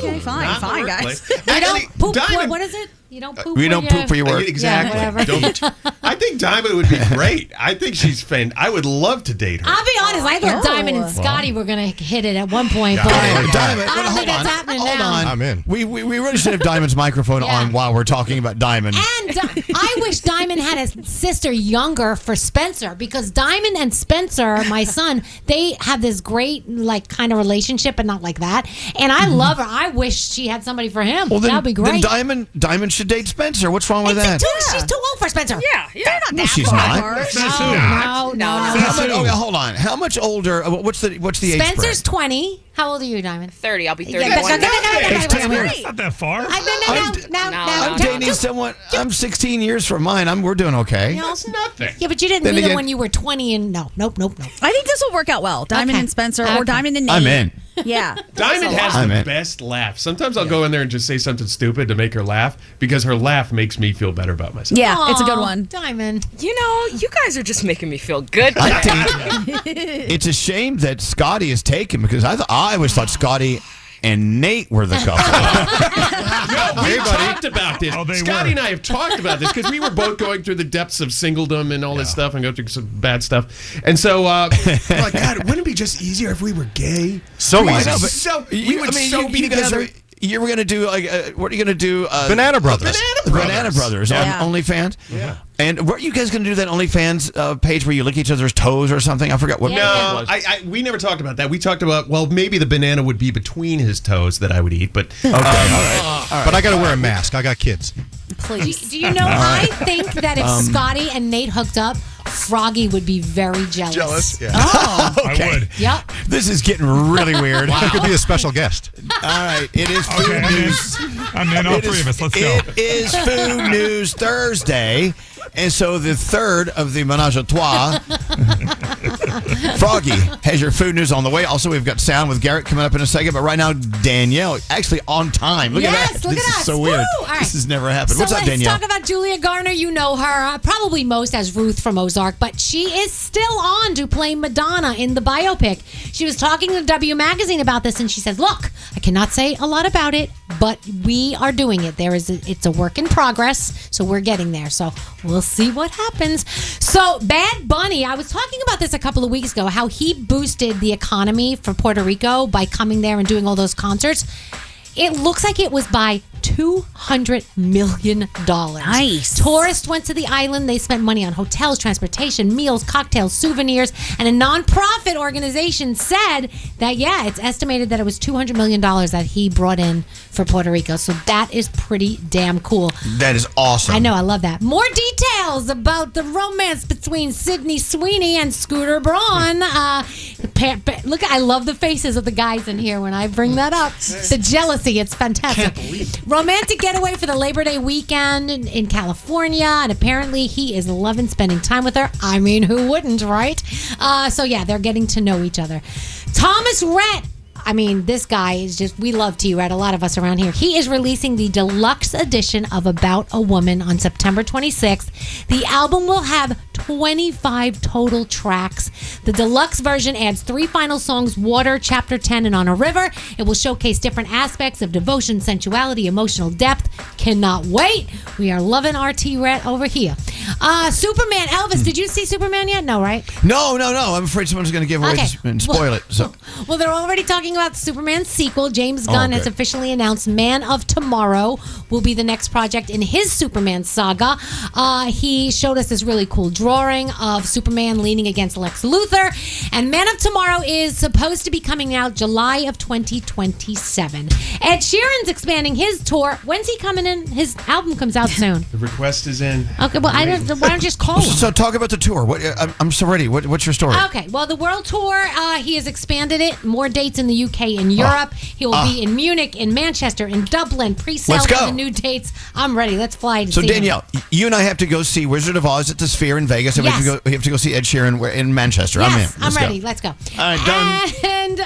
Okay, fine, guys. You don't poop. Diamond- What is it? You don't poop. We don't poop for your work. Exactly. Yeah, whatever. I think Diamond would be great. I think she's fan. I would love to date her. I'll be honest. I thought Oh. Diamond and Scotty were going to hit it at one point, but Diamond, I don't think hold that's on. happening Hold now. on. I'm in. We really should have Diamond's microphone on while we're talking about Diamond. And I wish Diamond had a sister younger for Spencer, because Diamond and Spencer, my son, they have this great kind of relationship, but not like that. And I love her. I wish she had somebody for him. Well, then, That'd be great. then Diamond should date Spencer. What's wrong with that? She's too old for Spencer. Yeah, they're not No, that she's far not. apart. No. Hold on. How much older? What's the age Spencer's spread? 20. How old are you, Diamond? 30. I'll be Yeah, 31. It's not that far. I'm dating someone. I'm 16 years from mine. We're doing okay. That's nothing. Yeah, but you didn't Then meet him again- when you were 20 and nope. I think this will work out well. Diamond and Spencer, or Diamond and Nate. I'm in. Yeah. Diamond has I'm the in. best laugh. Sometimes I'll go in there and just say something stupid to make her laugh because her laugh makes me feel better about myself. Yeah, it's a good Aw, one. Diamond. You guys are just making me feel good. I think it's a shame that Scotty is taken, because I always thought Scotty and Nate were the couple. No, we talked about this. Oh, they Scotty were. and I have talked about this because we were both going through the depths of singledom and all this stuff and go through some bad stuff. And so, we're like, God, wouldn't it be just easier if we were gay? So we easy. would be together. You were going to do what are you going to do? Banana Brothers. Banana Brothers on OnlyFans. Yeah. And weren't you guys going to do that OnlyFans page where you lick each other's toes or something? I forgot what. No, it was. we never talked about that. We talked about, maybe the banana would be between his toes that I would eat, but Okay, all right. But I got to wear a mask. I got kids. Please. Do you know, I think that if Scotty and Nate hooked up, Froggy would be very jealous. Yeah. Oh. Okay. I would. Yep. This is getting really weird. I could be a special guest. All right, it is food Okay, I'm in. news. I'm in, all three of us. Let's go. It is Food News Thursday, and so the third of the Menage a Trois, Froggy, has your food news on the way. Also, we've got sound with Garrett coming up in a second, but right now, Danielle, actually on time. Look at that. Look This at is us. so weird. Woo! All right. This has never happened. What's so up, let's Danielle? talk about Julia Garner. You know her probably most as Ruth from Ozark, but she is still on to play Madonna in the biopic. She was talking to W Magazine about this, and she says, "Look, I cannot say a lot about it, but we are doing it. It's a work in progress, so we're getting there. So we'll see what happens." So Bad Bunny, I was talking about this a couple of weeks ago, how he boosted the economy for Puerto Rico by coming there and doing all those concerts. It looks like it was by $200 million. Nice. Tourists went to the island. They spent money on hotels, transportation, meals, cocktails, souvenirs. And a nonprofit organization said that, it's estimated that it was $200 million that he brought in for Puerto Rico. So that is pretty damn cool. That is awesome. I know, I love that. More details about the romance between Sydney Sweeney and Scooter Braun. Look, I love the faces of the guys in here when I bring that up. The jealousy, it's fantastic. Romantic getaway for the Labor Day weekend in California, and apparently he is loving spending time with her. I mean, who wouldn't, right? So yeah, they're getting to know each other. Thomas Rhett. I mean, this guy is just, we love T-Red, a lot of us around here. He is releasing the deluxe edition of About a Woman on September 26th. The album will have 25 total tracks. The deluxe version adds 3 final songs, Water, Chapter 10, and On a River. It will showcase different aspects of devotion, sensuality, emotional depth. Cannot wait. We are loving our T-Red over here. Superman, Elvis, did you see Superman yet? No, right? No. I'm afraid someone's going to give away and spoil it. So. Well, they're already talking about the Superman sequel. James Gunn has officially announced Man of Tomorrow will be the next project in his Superman saga. He showed us this really cool drawing of Superman leaning against Lex Luthor. And Man of Tomorrow is supposed to be coming out July of 2027. Ed Sheeran's expanding his tour. When's he coming in? His album comes out soon. The request is in. Okay, well, why don't you just call him? So talk about the tour. I'm so ready. What's your story? Okay, well, the world tour, he has expanded it. More dates in the UK and Europe. He will be in Munich, in Manchester, in Dublin. Pre-sale for the new dates. I'm ready. Let's fly to see Danielle, him. you and I have to go see Wizard of Oz at the Sphere in Vegas, and we have to go see Ed Sheeran in Manchester. Yes, I'm in. I'm ready. Let's go. All right, done. And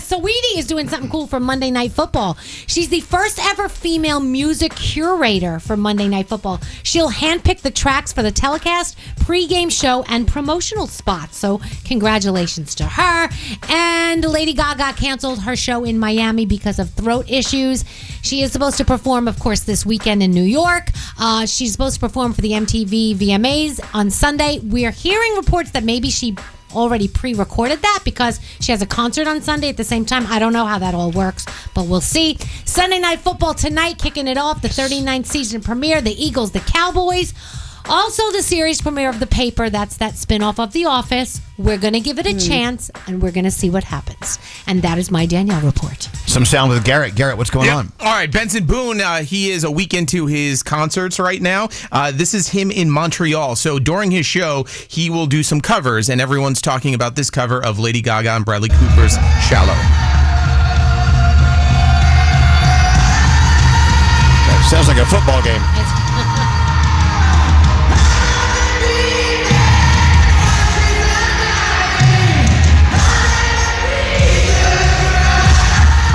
Saweetie is doing something cool for Monday Night Football. She's the first ever female music curator for Monday Night Football. She'll handpick the tracks for the telecast, pregame show, and promotional spots. So congratulations to her. And Lady Gaga canceled her show in Miami because of throat issues. She is supposed to perform, of course, this weekend in New York. She's supposed to perform for the MTV VMAs on Sunday. We're hearing reports that maybe she already pre-recorded that because she has a concert on Sunday at the same time. I don't know how that all works, but we'll see. Sunday Night Football tonight, kicking it off, the 39th season premiere, the Eagles, the Cowboys. Also, the series premiere of The Paper, that's that spinoff of The Office. We're going to give it a chance, and we're going to see what happens. And that is my Danielle report. Some sound with Garrett. Garrett, what's going on? All right, Benson Boone, he is a week into his concerts right now. This is him in Montreal. So during his show, he will do some covers, and everyone's talking about this cover of Lady Gaga and Bradley Cooper's Shallow. That sounds like a football game.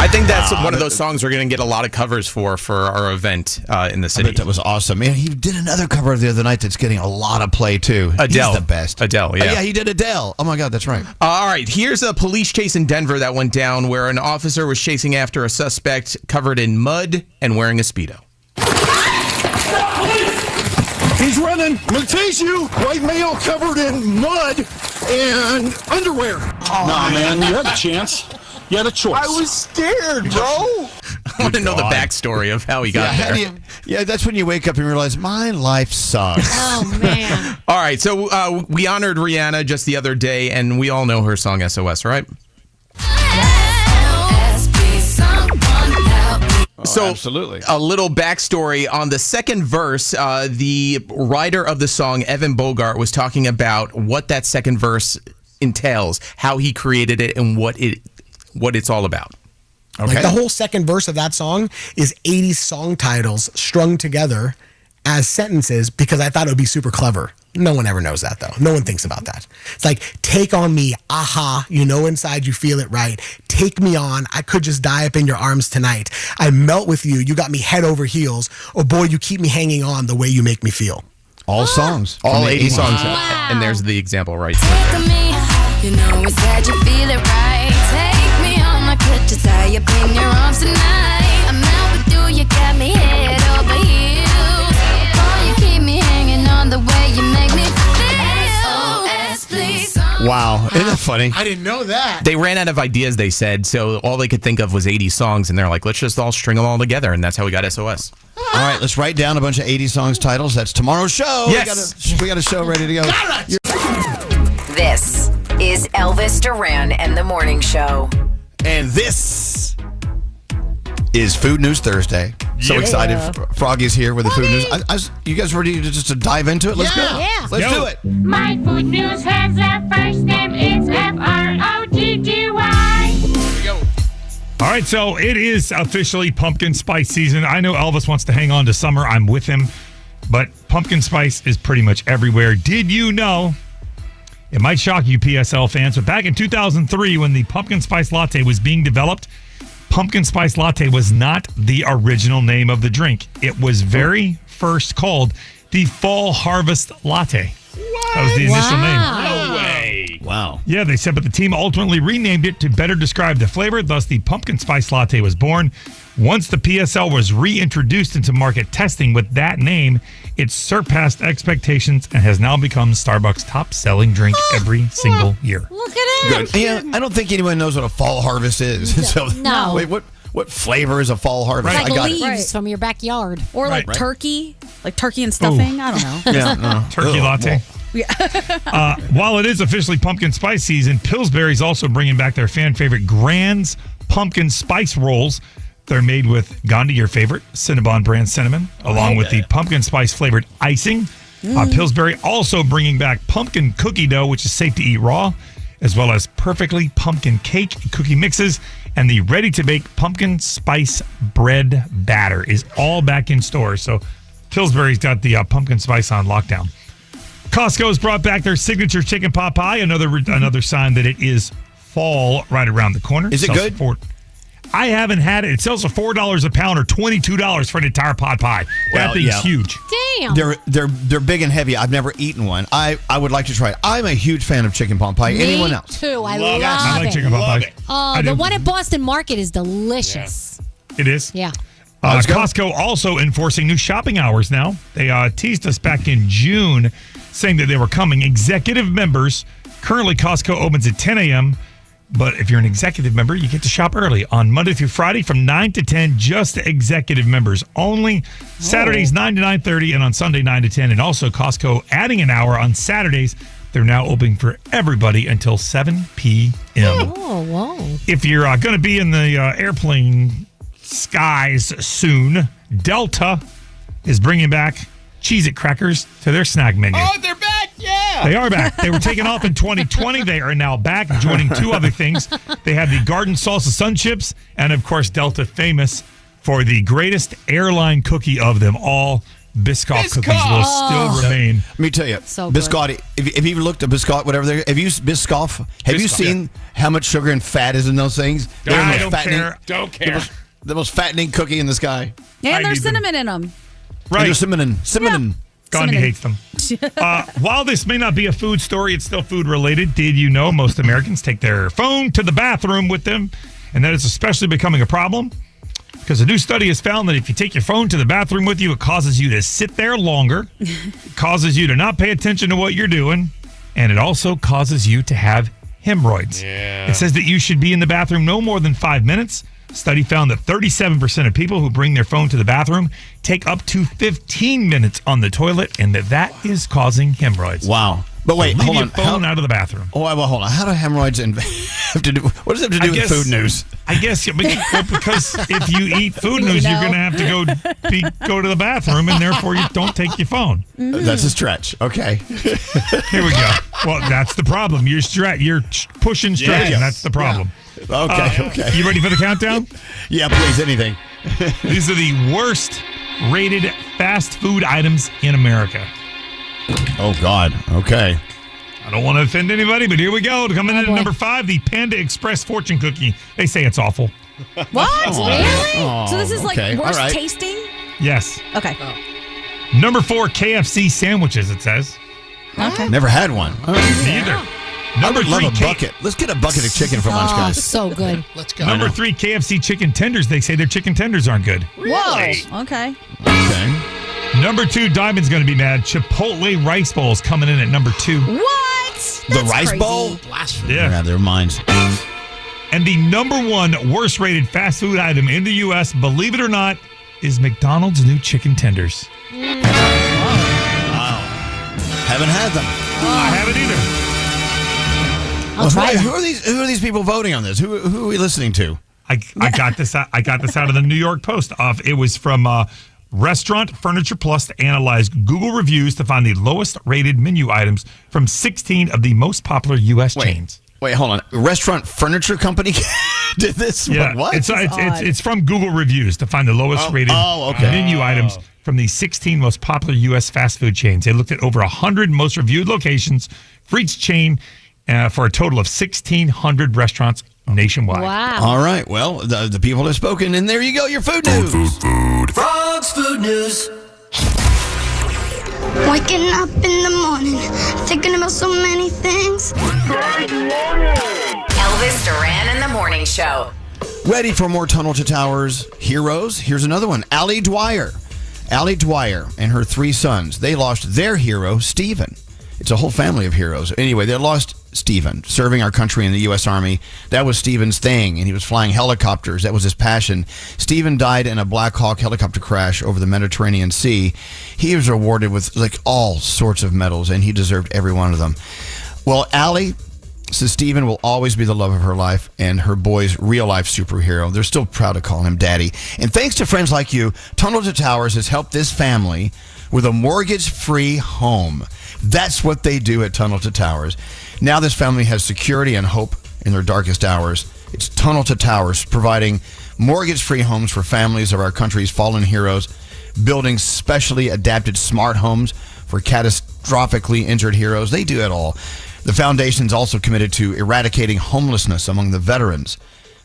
I think that's one of those songs we're going to get a lot of covers for our event in the city. That was awesome. Man, he did another cover the other night that's getting a lot of play, too. Adele. He's the best. Adele, yeah. Yeah, he did Adele. Oh, my God, that's right. All right, here's a police chase in Denver that went down where an officer was chasing after a suspect covered in mud and wearing a Speedo. He's running. I'm going to tease you. White male covered in mud and underwear. Oh, nah, man, you had a chance. You had a choice. I was scared, bro. I want to know the backstory of how he got there. Yeah, that's when you wake up and realize, my life sucks. Oh, man. All right, so we honored Rihanna just the other day, and we all know her song SOS, right? So, absolutely. A little backstory on the second verse. The writer of the song, Evan Bogart, was talking about what that second verse entails, how he created it, and what it's all about. Okay. Like the whole second verse of that song is 80 song titles strung together as sentences because I thought it would be super clever. No one ever knows that, though. No one thinks about that. It's like, take on me, aha, you know inside you feel it right. Take me on, I could just die up in your arms tonight. I melt with you, you got me head over heels. Or boy, you keep me hanging on the way you make me feel. All songs. All 80 songs. Wow. And there's the example right there. You know inside you feel it right. Take me on, I could just tie up in your arms tonight. I'm out with you, you got me head over heels. Boy, you keep me hanging on the way you make me feel. SOS, please. Wow. Isn't that funny? I didn't know that. They ran out of ideas, they said, so all they could think of was 80 songs, and they're like, let's just all string them all together, and that's how we got SOS. All right, let's write down a bunch of 80 songs titles. That's tomorrow's show. Yes. We got a show ready to go. This is Elvis Duran and the Morning Show. And this is Food News Thursday. So excited. Froggy's here with the food news. You guys ready to dive into it? Let's go. Yeah. Let's do it. My food news has a first name. It's Froggy. All right, so it is officially pumpkin spice season. I know Elvis wants to hang on to summer. I'm with him. But pumpkin spice is pretty much everywhere. Did you know? It might shock you PSL fans, but back in 2003 when the pumpkin spice latte was being developed, pumpkin spice latte was not the original name of the drink. It was very first called the Fall Harvest Latte. That was the initial name. No way. Wow. Yeah, they said, but the team ultimately renamed it to better describe the flavor. Thus, the pumpkin spice latte was born. Once the PSL was reintroduced into market testing with that name, it surpassed expectations and has now become Starbucks' top-selling drink every single year. Look at it. Yeah, I don't think anyone knows what a fall harvest is. So, No. Wait, what flavor is a fall harvest? Like I got leaves from your backyard. Or like Right. turkey and stuffing. I don't know. Yeah, no. Turkey latte. While it is officially pumpkin spice season, Pillsbury's also bringing back their fan favorite Grand's pumpkin spice rolls. They're made with Gandhi, your favorite, Cinnabon brand cinnamon, along with the pumpkin spice flavored icing. Pillsbury also bringing back pumpkin cookie dough, which is safe to eat raw, as well as perfectly pumpkin cake cookie mixes, and the ready-to-bake pumpkin spice bread batter is all back in stores. So Pillsbury's got the pumpkin spice on lockdown. Costco's brought back their signature chicken pot pie, another sign that it is fall right around the corner. Is it good? I haven't had it. It sells for $4 a pound or $22 for an entire pot pie. That thing's huge. Damn. They're big and heavy. I've never eaten one. I would like to try it. I'm a huge fan of chicken pot pie. Anyone else? Too. I love I like it. chicken pot pie. Oh, the one at Boston Market is delicious. It is? Yeah. Costco also enforcing new shopping hours now. They teased us back in June saying that they were coming. Executive members, currently Costco opens at 10 a.m., but if you're an executive member, you get to shop early on Monday through Friday from 9 to 10, just executive members only. Saturdays 9 to 9:30 and on Sunday 9 to 10. And also Costco adding an hour on Saturdays. They're now open for everybody until 7 p.m. Oh, whoa. If you're going to be in the airplane skies soon, Delta is bringing back Cheez-It crackers to their snack menu. Oh, they're back! Yeah! They are back. They were taken off in 2020. They are now back, joining two other things. They have the Garden Salsa Sun Chips, and of course, Delta famous for the greatest airline cookie of them all. Biscoff cookies will still remain. Let me tell you, So good. Biscotti. If you looked at Biscotti, whatever they're, have you Biscoff? Have you seen how much sugar and fat is in those things? They're I the don't most fattening- care. Don't care. The most fattening cookie in the sky. And there's need them. cinnamon in them. Right. And cinnamon. Gandhi hates them. While this may not be a food story, it's still food related. Did you know most Americans take their phone to the bathroom with them? And that is especially becoming a problem because a new study has found that if you take your phone to the bathroom with you, it causes you to sit there longer, it causes you to not pay attention to what you're doing, and it also causes you to have hemorrhoids. Yeah. It says that you should be in the bathroom no more than 5 minutes. Study found that 37% of people who bring their phone to the bathroom take up to 15 minutes on the toilet, and that is causing hemorrhoids. Wow. But wait, so leave hold your on. phone out of the bathroom. Oh, well, hold on. How do hemorrhoids have to do? What does it have to do with food news? I guess because if you eat food news, you're going to have to go to the bathroom, and therefore you don't take your phone. That's a stretch. Okay. Here we go. Well, that's the problem. You're pushing stretching. Yes. That's the problem. Okay. You ready for the countdown? Yeah, please. Anything. These are the worst rated fast food items in America. Oh, God. Okay. I don't want to offend anybody, but here we go. Coming in at number 5, the Panda Express fortune cookie. They say it's awful. What? Really? Oh, So this is like okay. worst All right. tasting? Yes. Okay. Number 4, KFC sandwiches, it says. Okay. Never had one. Neither. I Number would love 3, a bucket. Let's get a bucket of chicken for lunch, Oh, guys. so good. Let's go. Number 3, KFC chicken tenders. They say their chicken tenders aren't good. Whoa. Okay. Okay. Number 2, Diamond's going to be mad. Chipotle rice bowls coming in at number 2. What? The That's rice crazy. bowl? Blasphemy. Yeah. Their minds. And the number 1 worst rated fast food item in the U.S., believe it or not, is McDonald's new chicken tenders. Wow. Haven't had them. I haven't either. I'll try Who that. are these people voting on this? Who are we listening to? I got this. I got this out of the New York Post. It was from Restaurant Furniture Plus to analyze Google reviews to find the lowest rated menu items from 16 of the most popular U.S. chains. Wait, hold on. Restaurant furniture company did this? Yeah, What? it's from Google reviews to find the lowest rated menu items from the 16 most popular U.S. fast food chains. They looked at over 100 most reviewed locations for each chain for a total of 1,600 restaurants nationwide. Wow. All right. Well, the people have spoken, and there you go. Your food news. Frog's Food News. Waking up in the morning, thinking about so many things. Elvis Duran in the Morning Show. Ready for more Tunnel to Towers heroes? Here's another one. Allie Dwyer. Allie Dwyer and her 3 sons. They lost their hero, Stephen. It's a whole family of heroes. Anyway, they lost Stephen, serving our country in the U.S. Army. That was Stephen's thing, and he was flying helicopters. That was his passion. Stephen died in a Black Hawk helicopter crash over the Mediterranean Sea. He was awarded with all sorts of medals, and he deserved every one of them. Well, Allie says Stephen will always be the love of her life and her boy's real-life superhero. They're still proud to call him Daddy. And thanks to friends like you, Tunnel to Towers has helped this family with a mortgage-free home. That's what they do at Tunnel to Towers. Now this family has security and hope in their darkest hours. It's Tunnel to Towers, providing mortgage-free homes for families of our country's fallen heroes, building specially adapted smart homes for catastrophically injured heroes. They do it all. The foundation's also committed to eradicating homelessness among the veterans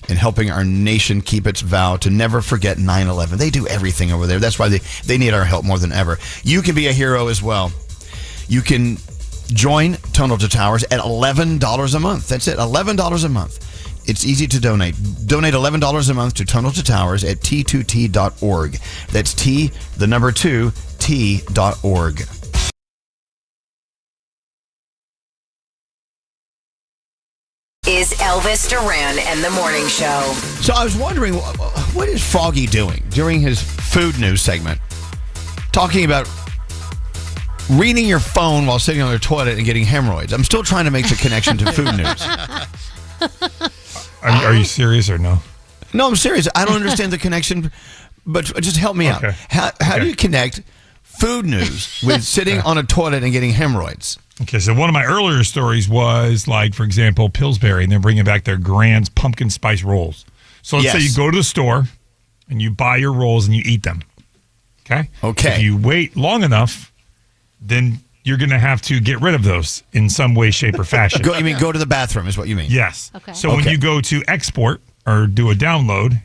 and helping our nation keep its vow to never forget 9/11. They do everything over there. That's why they need our help more than ever. You can be a hero as well. You can join Tunnel to Towers at $11 a month. That's it, $11 a month. It's easy to donate. Donate $11 a month to Tunnel to Towers at T2T.org. That's T, the number 2, T.org. Is Elvis Duran and the Morning Show. So I was wondering, what is Froggy doing during his food news segment? Talking about reading your phone while sitting on the toilet and getting hemorrhoids. I'm still trying to make the connection to food news. Are you serious or no? No, I'm serious. I don't understand the connection, but just help me out. How do you connect food news with sitting on a toilet and getting hemorrhoids? Okay, so one of my earlier stories was like, for example, Pillsbury, and they're bringing back their Grand's pumpkin spice rolls. So let's say you go to the store and you buy your rolls and you eat them. Okay? Okay. If you wait long enough, then you're going to have to get rid of those in some way, shape, or fashion. You mean go to the bathroom is what you mean? Yes. Okay. So when you go to export or do a download,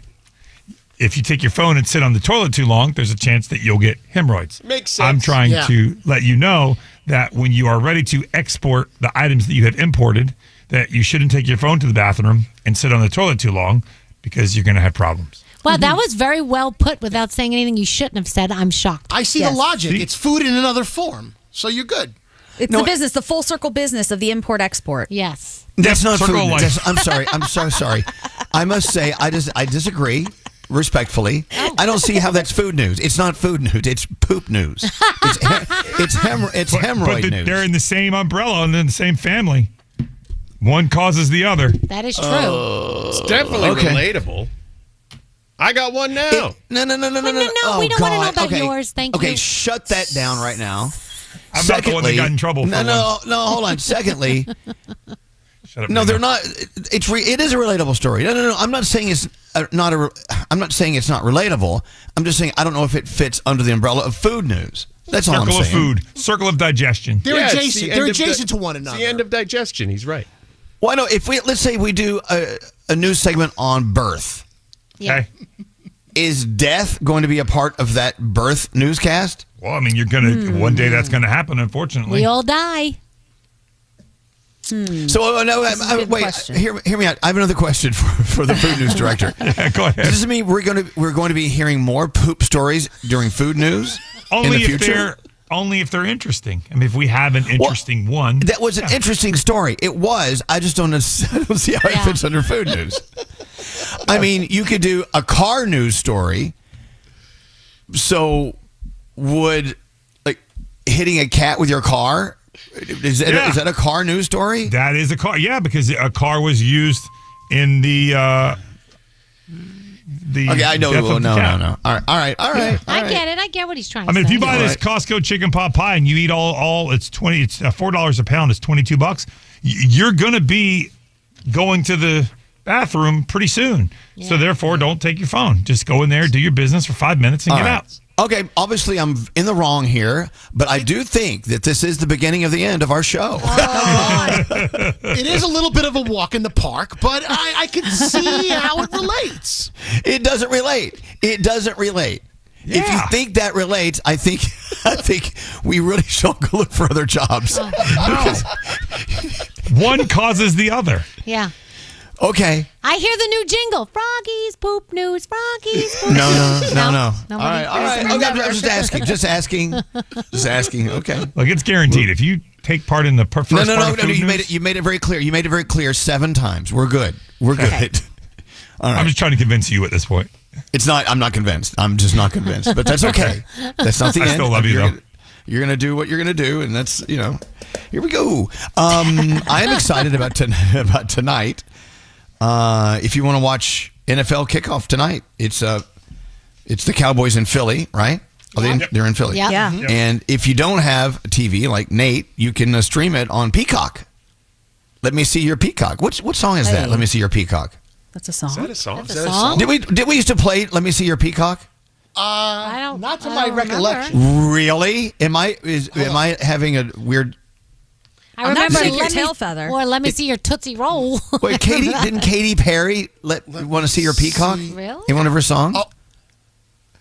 if you take your phone and sit on the toilet too long, there's a chance that you'll get hemorrhoids. Makes sense. I'm trying to let you know that when you are ready to export the items that you have imported, that you shouldn't take your phone to the bathroom and sit on the toilet too long because you're going to have problems. Wow, that was very well put without saying anything you shouldn't have said. I'm shocked. I see the logic. It's food in another form, so you're good. It's the business, the full circle business of the import-export. Yes. That's not food Circle news. life. I'm sorry. I'm so sorry. I must say, I disagree respectfully. I don't see how that's food news. It's not food news. It's poop news. It's hemorrhoid news. They're in the same umbrella and in the same family. One causes the other. That is true. It's definitely relatable. I got one now. No. No, we don't want to know about yours. Thank you. Okay, shut that down right now. I'm not the one that got in trouble for No, hold on. Secondly, Shut up. no, they're not. It is a relatable story. No. I'm not saying it's I'm not saying it's not relatable. I'm just saying I don't know if it fits under the umbrella of food news. That's all I'm saying. Circle of food. Circle of digestion. They're Yeah, it's adjacent. the They're end of adjacent to one It's another. the end of digestion. He's right. Well, I know if let's say we do a news segment on birth. Yeah. Okay. Is death going to be a part of that birth newscast? Well, I mean, you're going to, one day that's going to happen, unfortunately. We all die. So, no, wait, hear me out. I have another question for the food news director. Go ahead. Does this mean we're going to be hearing more poop stories during food news in the future? Only if they're interesting. I mean, if we have an interesting one. That was an interesting story. It was. I just don't see how it fits under food news. I mean, you could do a car news story. So, would hitting a cat with your car? Is that a car news story? That is a car. Yeah, because a car was used in the. Okay, I know. No. All right. I get it. I get what he's trying to say. I mean, if you buy this Costco chicken pot pie and you eat all it's $4 a pound. It's $22. You're gonna be going to the bathroom pretty soon. So therefore, don't take your phone. Just go in there, do your business for 5 minutes, and All get right. out. Okay, obviously I'm in the wrong here, but I do think that this is the beginning of the end of our show. It is a little bit of a walk in the park, but I can see how it relates. It doesn't relate. It doesn't relate. If you think that relates, I think we really should go look for other jobs. Because one causes the other. Yeah. Okay. I hear the new jingle. Froggy's poop news. Froggy's poop No. news. All Nobody right. cares. Okay, I'm just asking. Okay. Look, it's guaranteed. If you take part in the first No. part of food news, You made it very clear. You made it very clear 7 times. We're good. We're good. All right. I'm just trying to convince you at this point. It's not. I'm not convinced. I'm just not convinced. But that's okay. That's not the end. I still love you, though. You're gonna do what you're gonna do, and that's here we go. I am excited about tonight. If you want to watch NFL kickoff tonight, it's the Cowboys in Philly, right? Oh, they're in Philly. Yeah. And if you don't have a TV like Nate, you can stream it on Peacock. Let me see your Peacock. What song is that? Hey. Let me see your Peacock. That's a song. Is that a song? That's a song? Did we used to play Let Me See Your Peacock? Not to my recollection. Really? Am I having a weird? I I'm not remember seeing your let me- tail feather. Or let me see your Tootsie Roll. Wait, didn't Katy Perry want to see your Peacock? Really? In one of her songs? Oh.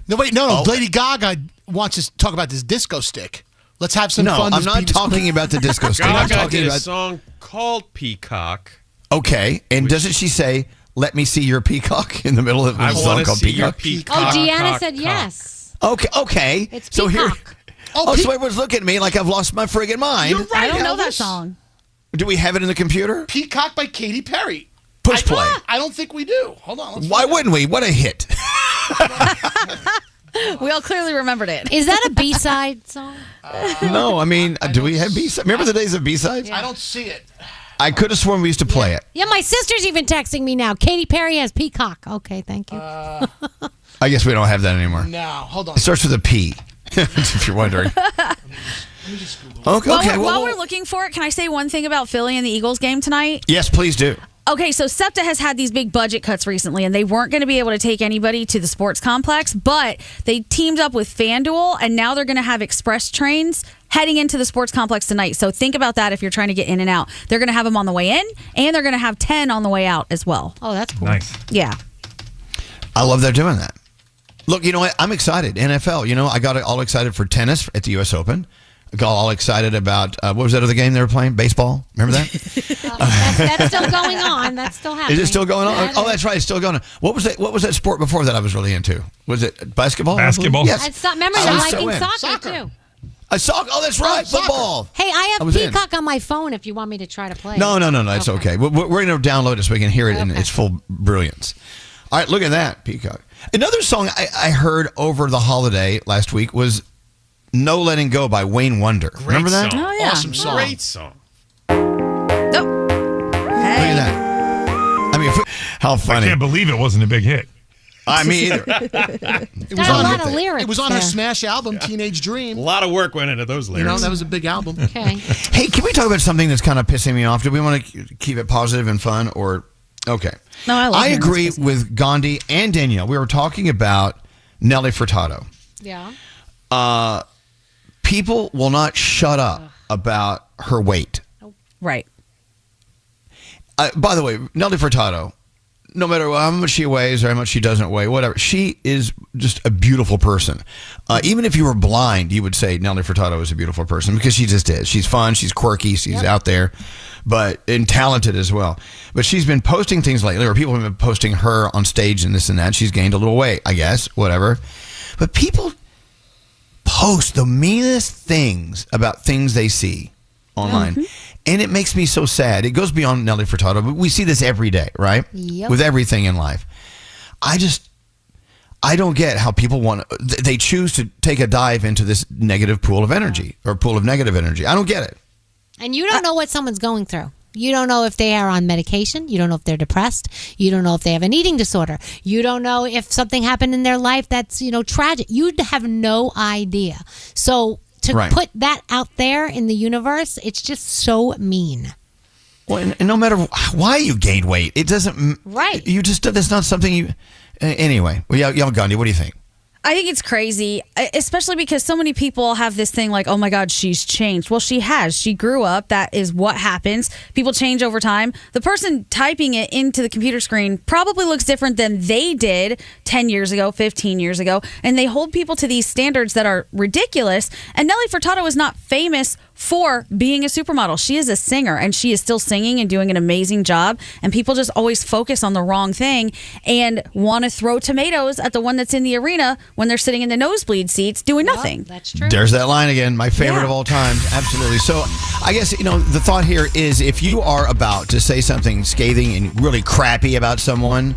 No. Lady Gaga wants us to talk about this disco stick. Let's have some fun. I'm not talking about the disco stick. I'm Gaga talking did a about. song called Peacock. Okay, and doesn't she say, "Let me see your peacock" in the middle of I a song want to called see your Peacock? peacock. Oh, Deanna cock, said cock. yes. Okay. It's So here. Peacock. So everyone's looking at me like I've lost my friggin' mind. You're right, I don't know that Elvis. song. Do we have it in the computer? Peacock by Katy Perry. Push play. I don't think we do. Hold on. Why wouldn't we? What a hit! We all clearly remembered it. Is that a B-side song? No, I mean, do we have B-sides? Remember the days of B-sides? I don't see it. I could have sworn we used to play it. Yeah, my sister's even texting me now. Katy Perry has Peacock. Okay, thank you. I guess we don't have that anymore. No, hold on. It starts with a P, if you're wondering. Okay. While we're looking for it, can I say one thing about Philly and the Eagles game tonight? Yes, please do. Okay, so SEPTA has had these big budget cuts recently, and they weren't going to be able to take anybody to the sports complex, but they teamed up with FanDuel, and now they're going to have express trains heading into the sports complex tonight. So think about that if you're trying to get in and out. They're going to have them on the way in, and they're going to have 10 on the way out as well. Oh, that's cool. Nice. Yeah. I love they're doing that. Look, you know what? I'm excited. NFL. You know, I got all excited for tennis at the U.S. Open. I got all excited about, what was that other game they were playing? Baseball? Remember that? That's still going on. That's still happening. Is it still going on? Yeah, Oh, that's right. It's still going on. What was that sport before that I was really into? Was it basketball? Basketball. Yes. Remember, I you're was so liking in. soccer, too. Oh, that's right. Football. Hey, I I have was in. Peacock on my phone if you want me to try to play. No. It's okay. We're going to download it so we can hear it in Okay. its full brilliance. All right, look at that, Peacock. Another song I heard over the holiday last week was "No Letting Go" by Wayne Wonder. Remember that? Song. Oh, yeah. Awesome song. Great song. Look at that. I mean, how I funny. can't believe it wasn't a big hit. Me either. It Got a lot of lyrics. It was on her there. smash album, Teenage Dream. A lot of work went into those You lyrics. know, that was a big album. Okay. Hey, can we talk about something that's kind of pissing me off? Do we want to keep it positive and fun, or okay? No, I love I hearing agree this. with Gandhi and Danielle. We were talking about Nelly Furtado. Yeah. People will not shut up about her weight. Right. By the way, Nelly Furtado, no matter how much she weighs or how much she doesn't weigh, whatever, she is just a beautiful person. Even if you were blind, you would say Nelly Furtado is a beautiful person because she just is. She's fun, she's quirky, she's out there, and talented as well. But she's been posting things lately, or people have been posting her on stage and this and that. She's gained a little weight, I guess, whatever. But people post the meanest things about things they see online. And it makes me so sad. It goes beyond Nelly Furtado, but we see this every day, right? Yep. With everything in life. I don't get how people they choose to take a dive into this negative pool of energy or pool of negative energy. I don't get it. And you don't know what someone's going through. You don't know if they are on medication. You don't know if they're depressed. You don't know if they have an eating disorder. You don't know if something happened in their life that's, tragic. You have no idea. So to Right. put that out there in the universe, it's just so mean. Well, and no matter why you gained weight, it doesn't. Right. You just that's not something you. Anyway, well, young Gandhi, what do you think? I think it's crazy, especially because so many people have this thing like, oh my God, she's changed. Well, she has. She grew up. That is what happens. People change over time. The person typing it into the computer screen probably looks different than they did 10 years ago, 15 years ago. And they hold people to these standards that are ridiculous. And Nelly Furtado is not famous for being a supermodel. She is a singer, and she is still singing and doing an amazing job. And people just always focus on the wrong thing and want to throw tomatoes at the one that's in the arena when they're sitting in the nosebleed seats doing nothing. That's true. There's that line again, my favorite of all time. Absolutely. So I guess, the thought here is if you are about to say something scathing and really crappy about someone,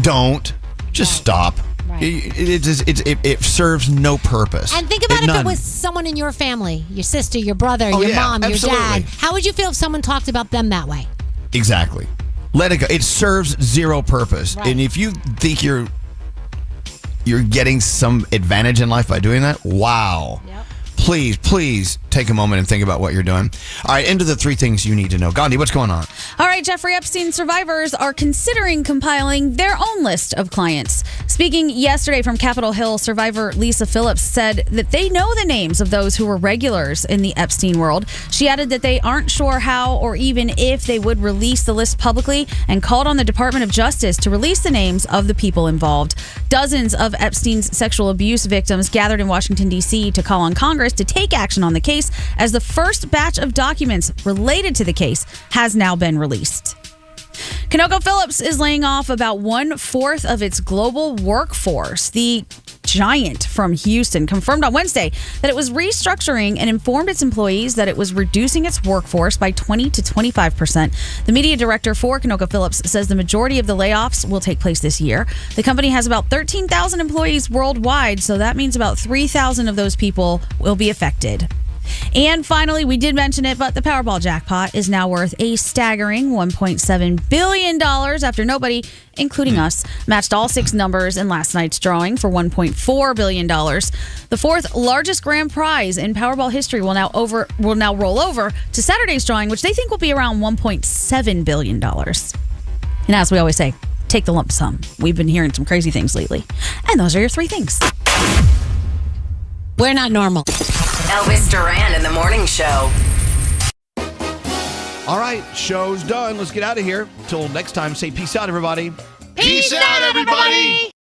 don't. Just stop. Right. It serves no purpose. And think about if it was someone in your family, your sister, your brother, your mom, absolutely. your dad. How would you feel if someone talked about them that way? Exactly. Let it go. It serves zero purpose. Right. And if you think you're getting some advantage in life by doing that, wow. Yep. Please take a moment and think about what you're doing. All right, into the 3 things you need to know. Gandhi, what's going on? All right, Jeffrey Epstein survivors are considering compiling their own list of clients. Speaking yesterday from Capitol Hill, survivor Lisa Phillips said that they know the names of those who were regulars in the Epstein world. She added that they aren't sure how or even if they would release the list publicly and called on the Department of Justice to release the names of the people involved. Dozens of Epstein's sexual abuse victims gathered in Washington, D.C. to call on Congress to take action on the case as the first batch of documents related to the case has now been released. ConocoPhillips is laying off about 1/4 of its global workforce. The giant from Houston confirmed on Wednesday that it was restructuring and informed its employees that it was reducing its workforce by 20 to 25%. The media director for ConocoPhillips says the majority of the layoffs will take place this year. The company has about 13,000 employees worldwide, so that means about 3,000 of those people will be affected. And finally, we did mention it, but the Powerball jackpot is now worth a staggering $1.7 billion after nobody, including us, matched all 6 numbers in last night's drawing for $1.4 billion. The 4th largest grand prize in Powerball history will now roll over to Saturday's drawing, which they think will be around $1.7 billion. And as we always say, take the lump sum. We've been hearing some crazy things lately. And those are your 3 things. We're not normal. Elvis Duran in the Morning Show. All right, show's done. Let's get out of here. Till next time, say peace out, everybody. Peace out, everybody.